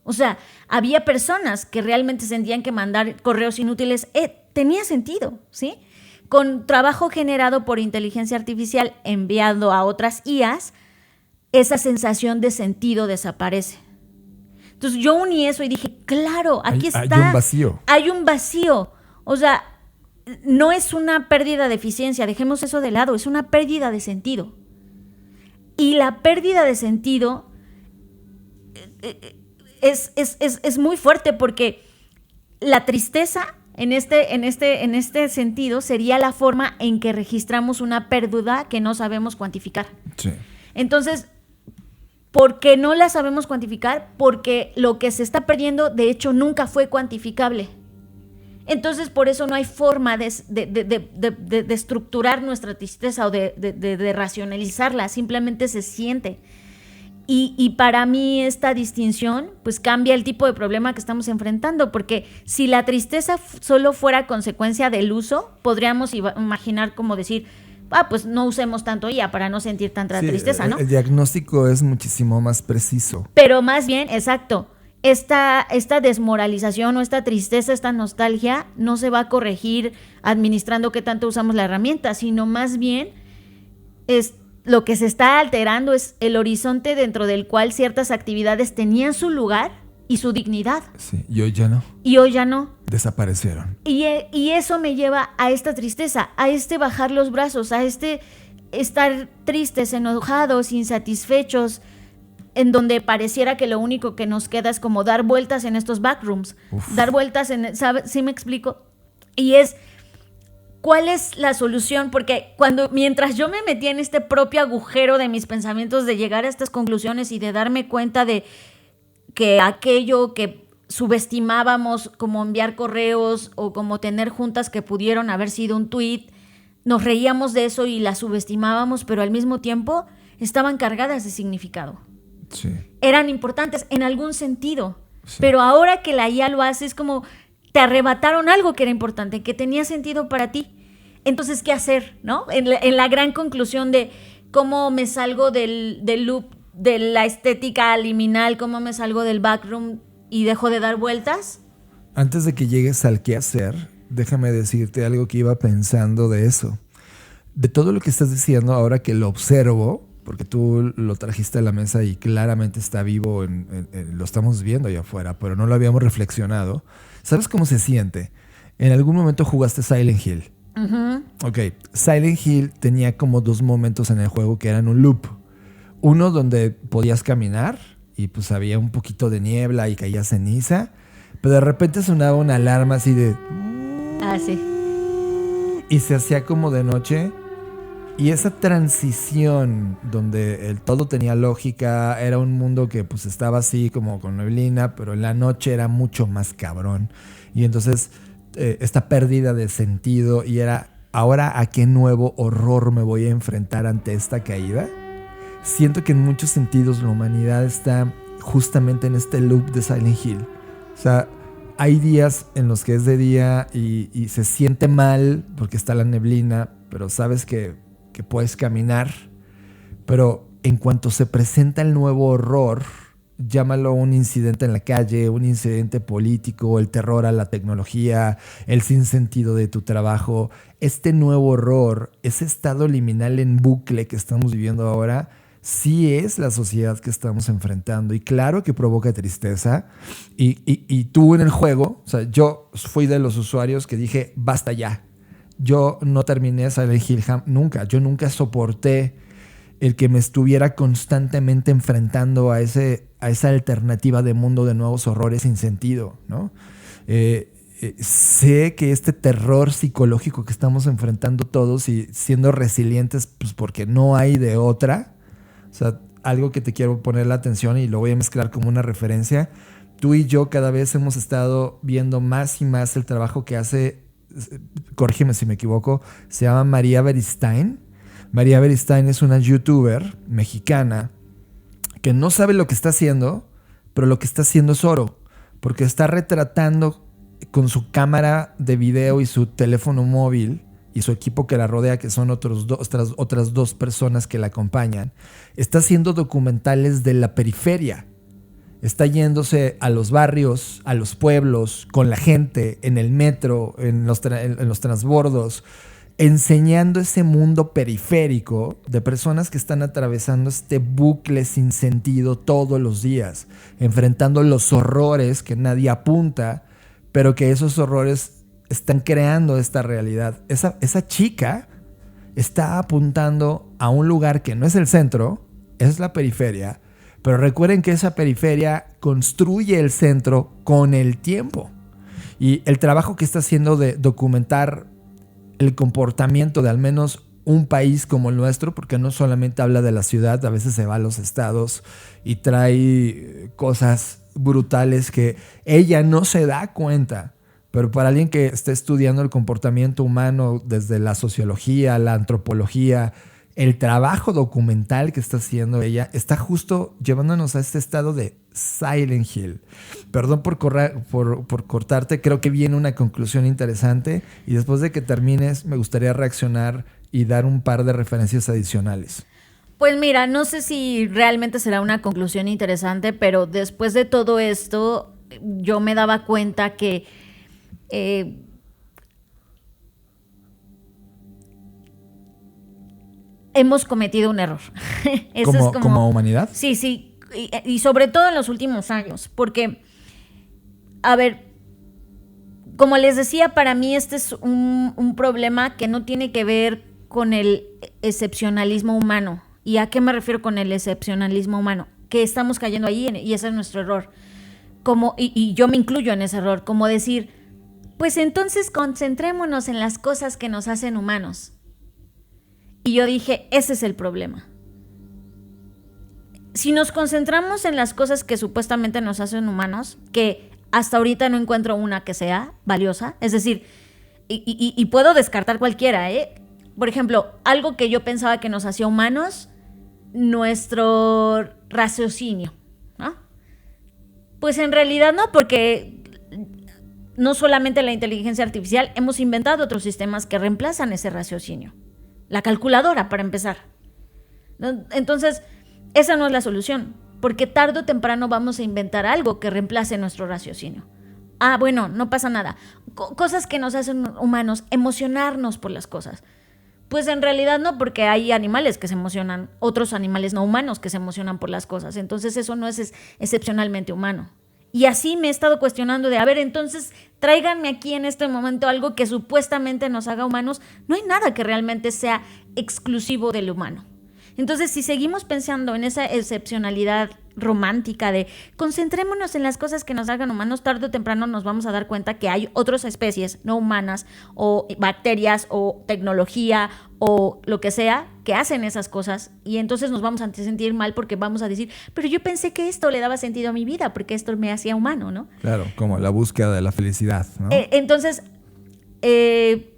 O sea, había personas que realmente sentían que mandar correos inútiles tenía sentido, ¿sí? Con trabajo generado por inteligencia artificial enviado a otras IAs, esa sensación de sentido desaparece. Entonces yo uní eso y dije, claro, aquí está. Hay un vacío. Hay un vacío. O sea, no es una pérdida de eficiencia, dejemos eso de lado, es una pérdida de sentido. Y la pérdida de sentido es muy fuerte porque la tristeza en este sentido sería la forma en que registramos una pérdida que no sabemos cuantificar. Sí. Entonces, ¿por qué no la sabemos cuantificar? Porque lo que se está perdiendo, de hecho, nunca fue cuantificable. Entonces, por eso no hay forma de estructurar nuestra tristeza o de racionalizarla, simplemente se siente. Y para mí esta distinción pues cambia el tipo de problema que estamos enfrentando, porque si la tristeza solo fuera consecuencia del uso, podríamos imaginar como decir, pues no usemos tanto IA para no sentir tanta tristeza, ¿no? El diagnóstico es muchísimo más preciso. Pero más bien, exacto, esta desmoralización o esta tristeza, esta nostalgia no se va a corregir administrando qué tanto usamos la herramienta, sino más bien lo que se está alterando es el horizonte dentro del cual ciertas actividades tenían su lugar y su dignidad. Sí, y hoy ya no. Y hoy ya no. Desaparecieron. Y eso me lleva a esta tristeza, a bajar los brazos, a estar tristes, enojados, insatisfechos, en donde pareciera que lo único que nos queda es como dar vueltas en estos backrooms. Dar vueltas ¿sabes? ¿Sí me explico? Y ¿cuál es la solución? Porque mientras yo me metía en este propio agujero de mis pensamientos, de llegar a estas conclusiones y de darme cuenta de que aquello que subestimábamos como enviar correos o como tener juntas que pudieron haber sido un tweet, nos reíamos de eso y las subestimábamos, pero al mismo tiempo estaban cargadas de significado. Sí. Eran importantes en algún sentido. Sí. Pero ahora que la IA lo hace es como te arrebataron algo que era importante, que tenía sentido para ti. Entonces, ¿qué hacer? ¿No? En la gran conclusión de cómo me salgo del loop de la estética liminal, cómo me salgo del backroom y dejo de dar vueltas. Antes de que llegues al qué hacer, déjame decirte algo que iba pensando de eso. De todo lo que estás diciendo, ahora que lo observo, porque tú lo trajiste a la mesa y claramente está vivo, lo estamos viendo allá afuera, pero no lo habíamos reflexionado. ¿Sabes cómo se siente? En algún momento jugaste Silent Hill. Uh-huh. Ok, Silent Hill tenía como 2 momentos en el juego que eran un loop. Uno donde podías caminar y pues había un poquito de niebla y caía ceniza, pero de repente sonaba una alarma así de... Sí. Y se hacía como de noche. Y esa transición donde todo tenía lógica, era un mundo que pues estaba así como con neblina, pero en la noche era mucho más cabrón. Y entonces esta pérdida de sentido y era, ¿ahora a qué nuevo horror me voy a enfrentar ante esta caída? Siento que en muchos sentidos la humanidad está justamente en este loop de Silent Hill. O sea, hay días en los que es de día y se siente mal porque está la neblina, pero sabes que puedes caminar, pero en cuanto se presenta el nuevo horror, llámalo un incidente en la calle, un incidente político, el terror a la tecnología, el sinsentido de tu trabajo, este nuevo horror, ese estado liminal en bucle que estamos viviendo ahora, sí es la sociedad que estamos enfrentando y claro que provoca tristeza y tú en el juego, o sea, yo fui de los usuarios que dije, basta ya. Yo no terminé Silent Hill nunca. Yo nunca soporté el que me estuviera constantemente enfrentando a esa alternativa de mundo de nuevos horrores sin sentido, ¿no? Sé que este terror psicológico que estamos enfrentando todos y siendo resilientes, pues porque no hay de otra, o sea, algo que te quiero poner la atención y lo voy a mezclar como una referencia. Tú y yo cada vez hemos estado viendo más y más el trabajo que hace, corrígeme si me equivoco, se llama María Beristain. María Beristain es una youtuber mexicana que no sabe lo que está haciendo, pero lo que está haciendo es oro, porque está retratando con su cámara de video y su teléfono móvil y su equipo que la rodea, que son otras dos personas que la acompañan, está haciendo documentales de la periferia. Está yéndose a los barrios, a los pueblos, con la gente, en el metro, en los transbordos, enseñando ese mundo periférico de personas que están atravesando este bucle sin sentido todos los días, enfrentando los horrores que nadie apunta, pero que esos horrores están creando esta realidad. Esa chica está apuntando a un lugar que no es el centro, es la periferia, pero recuerden que esa periferia construye el centro con el tiempo. Y el trabajo que está haciendo de documentar el comportamiento de al menos un país como el nuestro, porque no solamente habla de la ciudad, a veces se va a los estados y trae cosas brutales que ella no se da cuenta, pero para alguien que está estudiando el comportamiento humano desde la sociología, la antropología, el trabajo documental que está haciendo ella está justo llevándonos a este estado de Silent Hill. Perdón por cortarte, creo que viene una conclusión interesante y después de que termines me gustaría reaccionar y dar un par de referencias adicionales. Pues mira, no sé si realmente será una conclusión interesante, pero después de todo esto yo me daba cuenta que hemos cometido un error. Eso ¿Como humanidad? Sí, y sobre todo en los últimos años, porque, a ver, como les decía, para mí este es un problema que no tiene que ver con el excepcionalismo humano. ¿Y a qué me refiero con el excepcionalismo humano? Que estamos cayendo ahí y ese es nuestro error. Y yo me incluyo en ese error, como decir, pues entonces concentrémonos en las cosas que nos hacen humanos. Y yo dije, ese es el problema. Si nos concentramos en las cosas que supuestamente nos hacen humanos, que hasta ahorita no encuentro una que sea valiosa, es decir, y puedo descartar cualquiera, Por ejemplo, algo que yo pensaba que nos hacía humanos, nuestro raciocinio, ¿no? Pues en realidad no, porque no solamente la inteligencia artificial, hemos inventado otros sistemas que reemplazan ese raciocinio. La calculadora, para empezar. Entonces, esa no es la solución, porque tarde o temprano vamos a inventar algo que reemplace nuestro raciocinio. Bueno, no pasa nada. Cosas que nos hacen humanos, emocionarnos por las cosas. Pues en realidad no, porque hay animales que se emocionan, otros animales no humanos que se emocionan por las cosas. Entonces eso no es excepcionalmente humano. Y así me he estado cuestionando de, entonces tráiganme aquí en este momento algo que supuestamente nos haga humanos. No hay nada que realmente sea exclusivo del humano. Entonces, si seguimos pensando en esa excepcionalidad romántica de concentrémonos en las cosas que nos hagan humanos, tarde o temprano nos vamos a dar cuenta que hay otras especies no humanas o bacterias o tecnología o lo que sea que hacen esas cosas y entonces nos vamos a sentir mal porque vamos a decir, pero yo pensé que esto le daba sentido a mi vida porque esto me hacía humano, ¿no? Claro, como la búsqueda de la felicidad, ¿no? Entonces,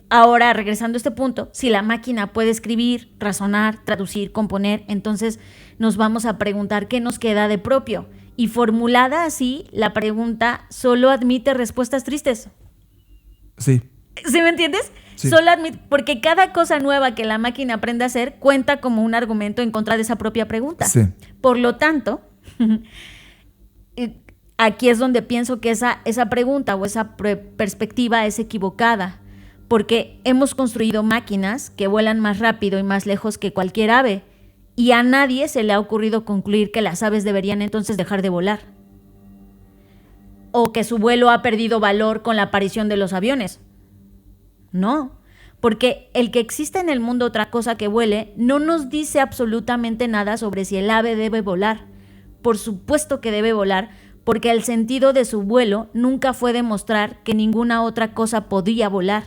ahora, regresando a este punto, si la máquina puede escribir, razonar, traducir, componer, entonces nos vamos a preguntar qué nos queda de propio. Y formulada así, la pregunta solo admite respuestas tristes. Sí. ¿Sí me entiendes? Sí. Solo admite, porque cada cosa nueva que la máquina aprende a hacer cuenta como un argumento en contra de esa propia pregunta. Sí. Por lo tanto, aquí es donde pienso que esa pregunta o esa perspectiva es equivocada. Porque hemos construido máquinas que vuelan más rápido y más lejos que cualquier ave, y a nadie se le ha ocurrido concluir que las aves deberían entonces dejar de volar. O que su vuelo ha perdido valor con la aparición de los aviones. No, porque el que exista en el mundo otra cosa que vuele no nos dice absolutamente nada sobre si el ave debe volar. Por supuesto que debe volar, porque el sentido de su vuelo nunca fue demostrar que ninguna otra cosa podía volar.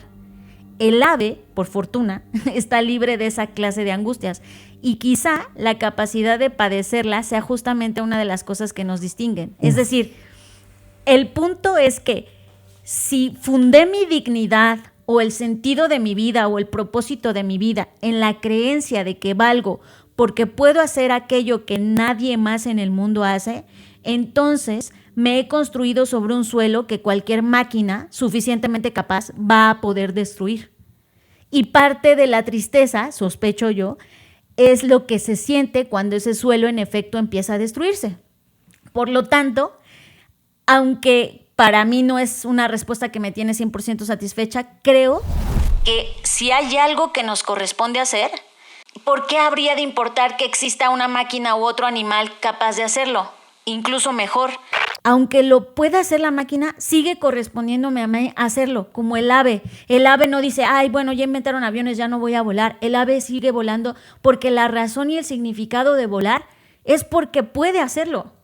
El ave, por fortuna, está libre de esa clase de angustias y quizá la capacidad de padecerla sea justamente una de las cosas que nos distinguen. Es decir, el punto es que si fundé mi dignidad o el sentido de mi vida o el propósito de mi vida en la creencia de que valgo porque puedo hacer aquello que nadie más en el mundo hace, entonces me he construido sobre un suelo que cualquier máquina suficientemente capaz va a poder destruir. Y parte de la tristeza, sospecho yo, es lo que se siente cuando ese suelo en efecto empieza a destruirse. Por lo tanto, aunque para mí no es una respuesta que me tiene 100% satisfecha, creo que si hay algo que nos corresponde hacer, ¿por qué habría de importar que exista una máquina u otro animal capaz de hacerlo? Incluso mejor. Aunque lo pueda hacer la máquina, sigue correspondiéndome a mí hacerlo, como el ave. El ave no dice, ay, bueno, ya inventaron aviones, ya no voy a volar. El ave sigue volando porque la razón y el significado de volar es porque puede hacerlo.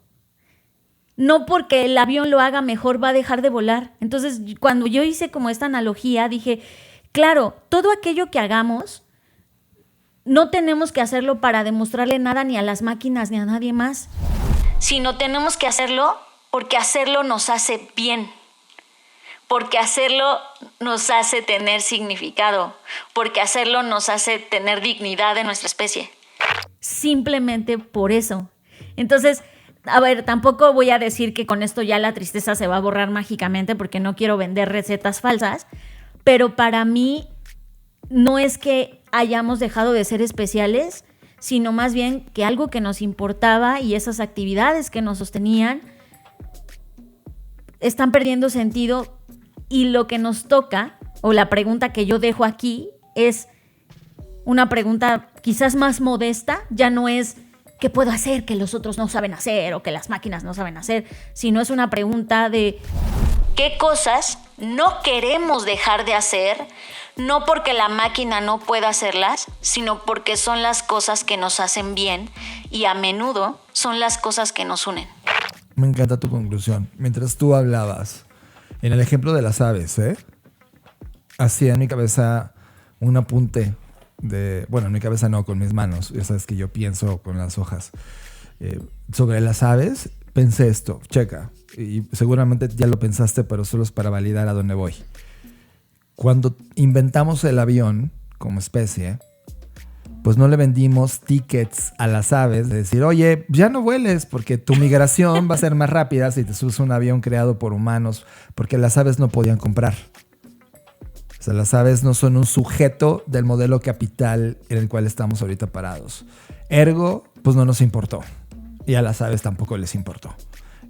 No porque el avión lo haga mejor va a dejar de volar. Entonces, cuando yo hice como esta analogía, dije, claro, todo aquello que hagamos, no tenemos que hacerlo para demostrarle nada ni a las máquinas ni a nadie más, sino tenemos que hacerlo porque hacerlo nos hace bien, porque hacerlo nos hace tener significado, porque hacerlo nos hace tener dignidad en nuestra especie. Simplemente por eso. Entonces, a ver, tampoco voy a decir que con esto ya la tristeza se va a borrar mágicamente porque no quiero vender recetas falsas, pero para mí no es que hayamos dejado de ser especiales, sino más bien que algo que nos importaba y esas actividades que nos sostenían están perdiendo sentido, y lo que nos toca, o la pregunta que yo dejo aquí, es una pregunta quizás más modesta. Ya no es ¿qué puedo hacer que los otros no saben hacer o que las máquinas no saben hacer? Sino es una pregunta de ¿qué cosas no queremos dejar de hacer? No porque la máquina no pueda hacerlas, sino porque son las cosas que nos hacen bien y a menudo son las cosas que nos unen. Me encanta tu conclusión. Mientras tú hablabas, en el ejemplo de las aves, hacía en mi cabeza un apunte bueno, en mi cabeza no, con mis manos. Ya sabes que yo pienso con las hojas. Sobre las aves, pensé esto, checa. Y seguramente ya lo pensaste, pero solo es para validar a dónde voy. Cuando inventamos el avión como especie, pues no le vendimos tickets a las aves de decir, oye, ya no vueles porque tu migración va a ser más rápida si te subes a un avión creado por humanos, porque las aves no podían comprar. O sea, las aves no son un sujeto del modelo capital en el cual estamos ahorita parados. Ergo, pues no nos importó. Y a las aves tampoco les importó.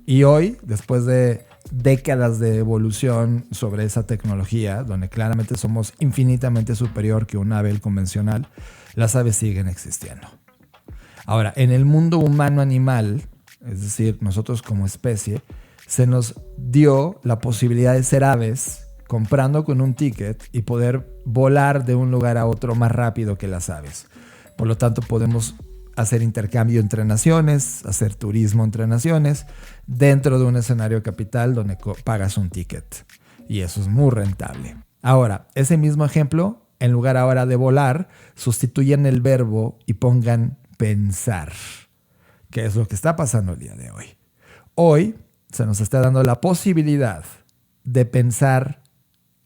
Y hoy, después de décadas de evolución sobre esa tecnología, donde claramente somos infinitamente superior que un ave convencional, las aves siguen existiendo. Ahora, en el mundo humano-animal, es decir, nosotros como especie, se nos dio la posibilidad de ser aves comprando con un ticket y poder volar de un lugar a otro más rápido que las aves. Por lo tanto, podemos hacer intercambio entre naciones, hacer turismo entre naciones, dentro de un escenario capital donde pagas un ticket. Y eso es muy rentable. Ahora, ese mismo ejemplo, en lugar ahora de volar, sustituyan el verbo y pongan pensar, que es lo que está pasando el día de hoy. Hoy se nos está dando la posibilidad de pensar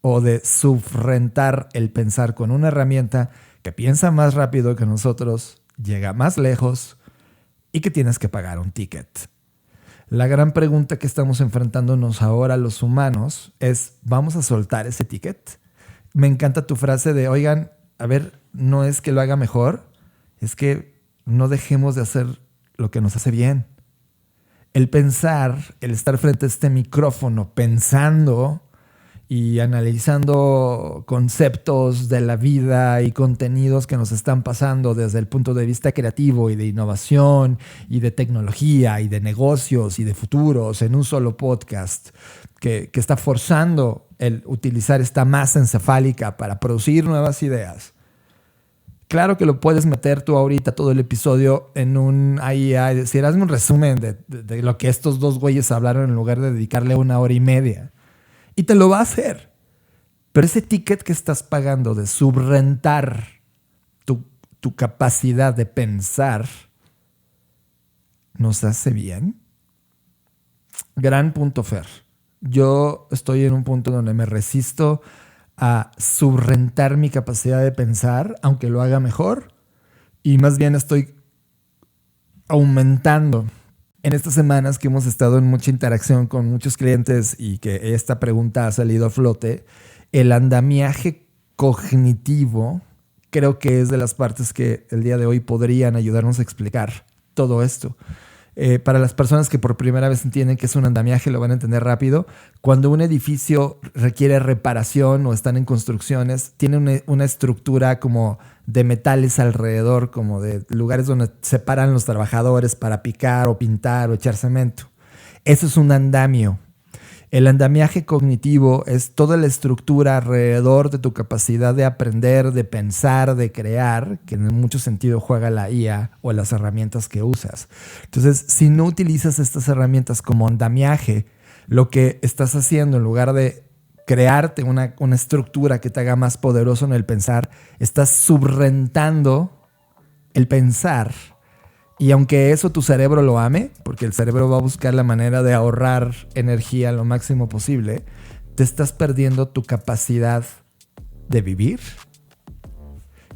o de subrentar el pensar con una herramienta que piensa más rápido que nosotros, llega más lejos y que tienes que pagar un ticket. La gran pregunta que estamos enfrentándonos ahora los humanos es, ¿vamos a soltar ese ticket? Me encanta tu frase de, oigan, a ver, no es que lo haga mejor, es que no dejemos de hacer lo que nos hace bien. El pensar, el estar frente a este micrófono pensando y analizando conceptos de la vida y contenidos que nos están pasando desde el punto de vista creativo y de innovación y de tecnología y de negocios y de futuros en un solo podcast que está forzando el utilizar esta masa encefálica para producir nuevas ideas. Claro que lo puedes meter tú ahorita todo el episodio en un IA y decir, hazme un resumen de lo que estos dos güeyes hablaron en lugar de dedicarle 1 hora y media. Y te lo va a hacer. Pero ese ticket que estás pagando de subrentar tu capacidad de pensar, ¿nos hace bien? Gran punto, Fer. Yo estoy en un punto donde me resisto a subrentar mi capacidad de pensar, aunque lo haga mejor, y más bien estoy aumentando. En estas semanas que hemos estado en mucha interacción con muchos clientes y que esta pregunta ha salido a flote, el andamiaje cognitivo creo que es de las partes que el día de hoy podrían ayudarnos a explicar todo esto. Para las personas que por primera vez entienden que es un andamiaje, lo van a entender rápido. Cuando un edificio requiere reparación o están en construcciones, tiene una estructura como de metales alrededor, como de lugares donde se paran los trabajadores para picar o pintar o echar cemento. Eso es un andamio. El andamiaje cognitivo es toda la estructura alrededor de tu capacidad de aprender, de pensar, de crear, que en mucho sentido juega la IA o las herramientas que usas. Entonces, si no utilizas estas herramientas como andamiaje, lo que estás haciendo en lugar de crearte una estructura que te haga más poderoso en el pensar, estás subrentando el pensar. Y aunque eso tu cerebro lo ame, porque el cerebro va a buscar la manera de ahorrar energía lo máximo posible, te estás perdiendo tu capacidad de vivir.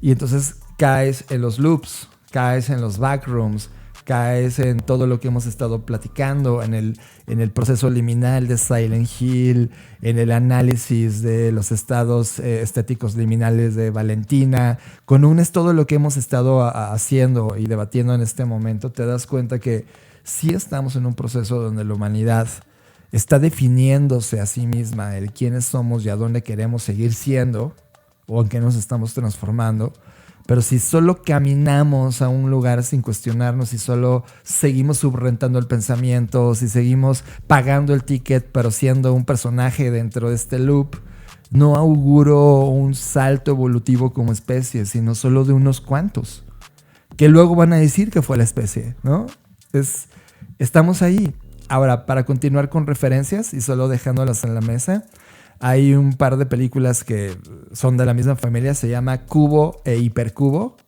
Y entonces caes en los loops, caes en los backrooms, caes en todo lo que hemos estado platicando, en el proceso liminal de Silent Hill, en el análisis de los estados estéticos liminales de Valentina. Cuando unes todo lo que hemos estado haciendo y debatiendo en este momento, te das cuenta que sí estamos en un proceso donde la humanidad está definiéndose a sí misma el quiénes somos y a dónde queremos seguir siendo o en qué nos estamos transformando. Pero si solo caminamos a un lugar sin cuestionarnos, si solo seguimos subrentando el pensamiento, si seguimos pagando el ticket pero siendo un personaje dentro de este loop, no auguro un salto evolutivo como especie, sino solo de unos cuantos, que luego van a decir que fue la especie, ¿no? Estamos ahí. Ahora, para continuar con referencias y solo dejándolas en la mesa, hay un par de películas que son de la misma familia, se llama Cubo e Hipercubo.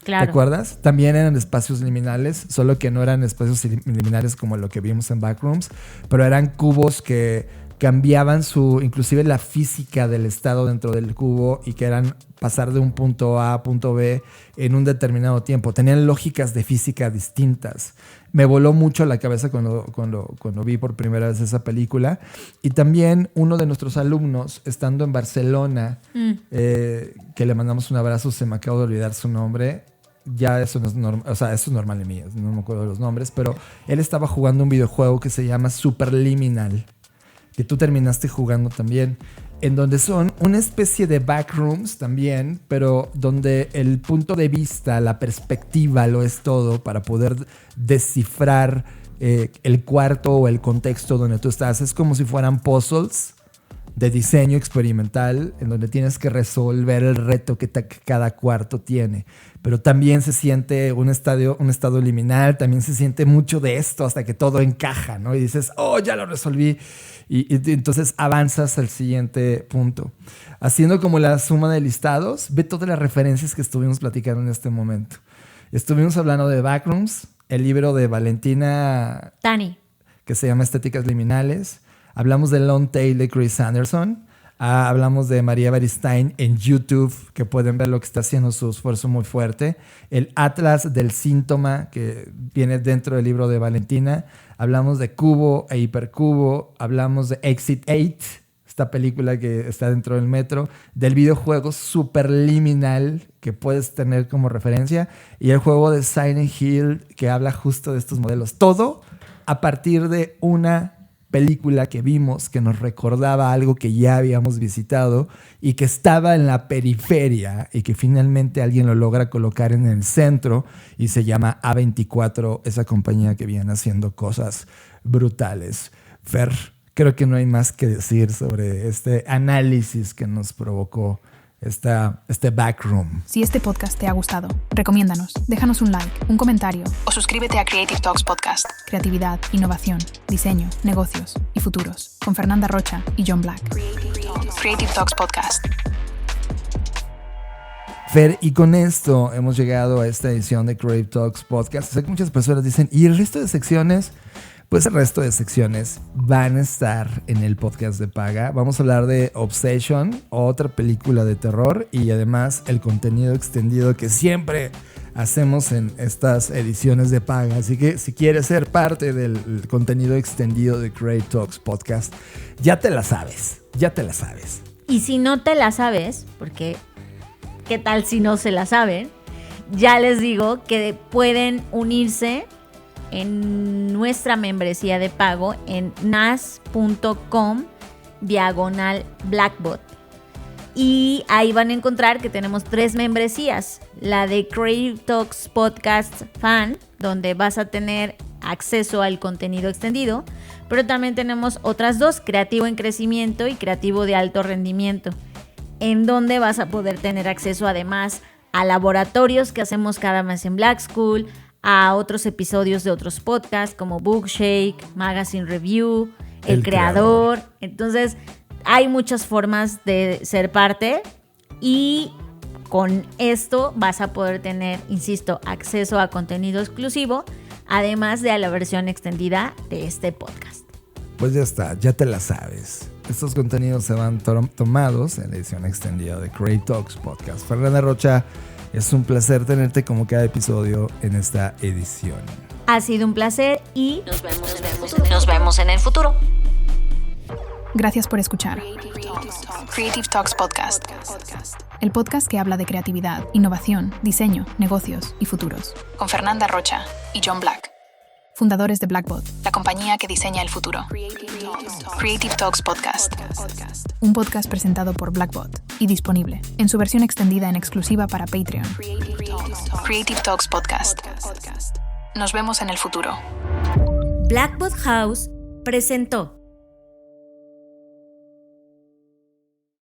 Claro. ¿Te acuerdas? También eran espacios liminales, solo que no eran espacios liminales como lo que vimos en Backrooms, pero eran cubos que cambiaban inclusive la física del estado dentro del cubo y que eran pasar de un punto A a punto B en un determinado tiempo. Tenían lógicas de física distintas. Me voló mucho la cabeza cuando vi por primera vez esa película. Y también uno de nuestros alumnos, estando en Barcelona, que le mandamos un abrazo, se me acaba de olvidar su nombre. Ya eso no es normal, o sea, eso es normal en mí, no me acuerdo de los nombres, pero él estaba jugando un videojuego que se llama Superliminal, que tú terminaste jugando también, en donde son una especie de backrooms también, pero donde el punto de vista, la perspectiva lo es todo para poder descifrar el cuarto o el contexto donde tú estás. Es como si fueran puzzles de diseño experimental en donde tienes que resolver el reto que cada cuarto tiene. Pero también se siente un estado liminal, también se siente mucho de esto hasta que todo encaja, ¿no? Y dices, oh, ya lo resolví. Y entonces avanzas al siguiente punto. Haciendo como la suma de listados, ve todas las referencias que estuvimos platicando en este momento. Estuvimos hablando de Backrooms, el libro de Valentina Tani, que se llama Estéticas Liminales. Hablamos de Long Tail de Chris Anderson. Hablamos de María Beristain en YouTube, que pueden ver lo que está haciendo, su esfuerzo muy fuerte. El Atlas del Síntoma, que viene dentro del libro de Valentina. Hablamos de Cubo e Hipercubo. Hablamos de Exit 8, esta película que está dentro del metro. Del videojuego Superliminal, que puedes tener como referencia. Y el juego de Silent Hill, que habla justo de estos modelos. Todo a partir de una película que vimos que nos recordaba algo que ya habíamos visitado y que estaba en la periferia y que finalmente alguien lo logra colocar en el centro y se llama A24, esa compañía que viene haciendo cosas brutales. Fer, creo que no hay más que decir sobre este análisis que nos provocó este backroom. Si este podcast te ha gustado, recomiéndanos, déjanos un like, un comentario o suscríbete a Creative Talks Podcast. Creatividad, innovación, diseño, negocios y futuros. Con Fernanda Rocha y John Black. Creative Talks Podcast. Fer, y con esto hemos llegado a esta edición de Creative Talks Podcast. Sé que muchas personas dicen, ¿y el resto de secciones? Pues el resto de secciones van a estar en el podcast de paga. Vamos a hablar de Obsession, otra película de terror, y además el contenido extendido que siempre hacemos en estas ediciones de paga. Así que si quieres ser parte del contenido extendido de Creative Talks Podcast, ya te la sabes. Y si no te la sabes, porque ¿qué tal si no se la saben? Ya les digo que pueden unirse en nuestra membresía de pago en nas.com/Blackbot. Y ahí van a encontrar que tenemos 3 membresías. La de Creative Talks Podcast Fan, donde vas a tener acceso al contenido extendido, pero también tenemos otras 2, Creativo en Crecimiento y Creativo de Alto Rendimiento, en donde vas a poder tener acceso además a laboratorios que hacemos cada mes en Black School, a otros episodios de otros podcasts como Bookshake, Magazine Review, El Creador. Entonces, hay muchas formas de ser parte y con esto vas a poder tener, insisto, acceso a contenido exclusivo, además de a la versión extendida de este podcast. Pues ya está, ya te la sabes. Estos contenidos se van tomados en la edición extendida de Creative Talks Podcast. Fernanda Rocha, es un placer tenerte como cada episodio en esta edición. Ha sido un placer y Nos vemos en el futuro. Gracias por escuchar Creative Talks Podcast. El podcast que habla de creatividad, innovación, diseño, negocios y futuros. Con Fernanda Rocha y John Black. Fundadores de Blackbot, la compañía que diseña el futuro. Creative Talks Podcast. Un podcast presentado por Blackbot y disponible en su versión extendida en exclusiva para Patreon. Creative Talks Podcast. Nos vemos en el futuro. Blackbot House presentó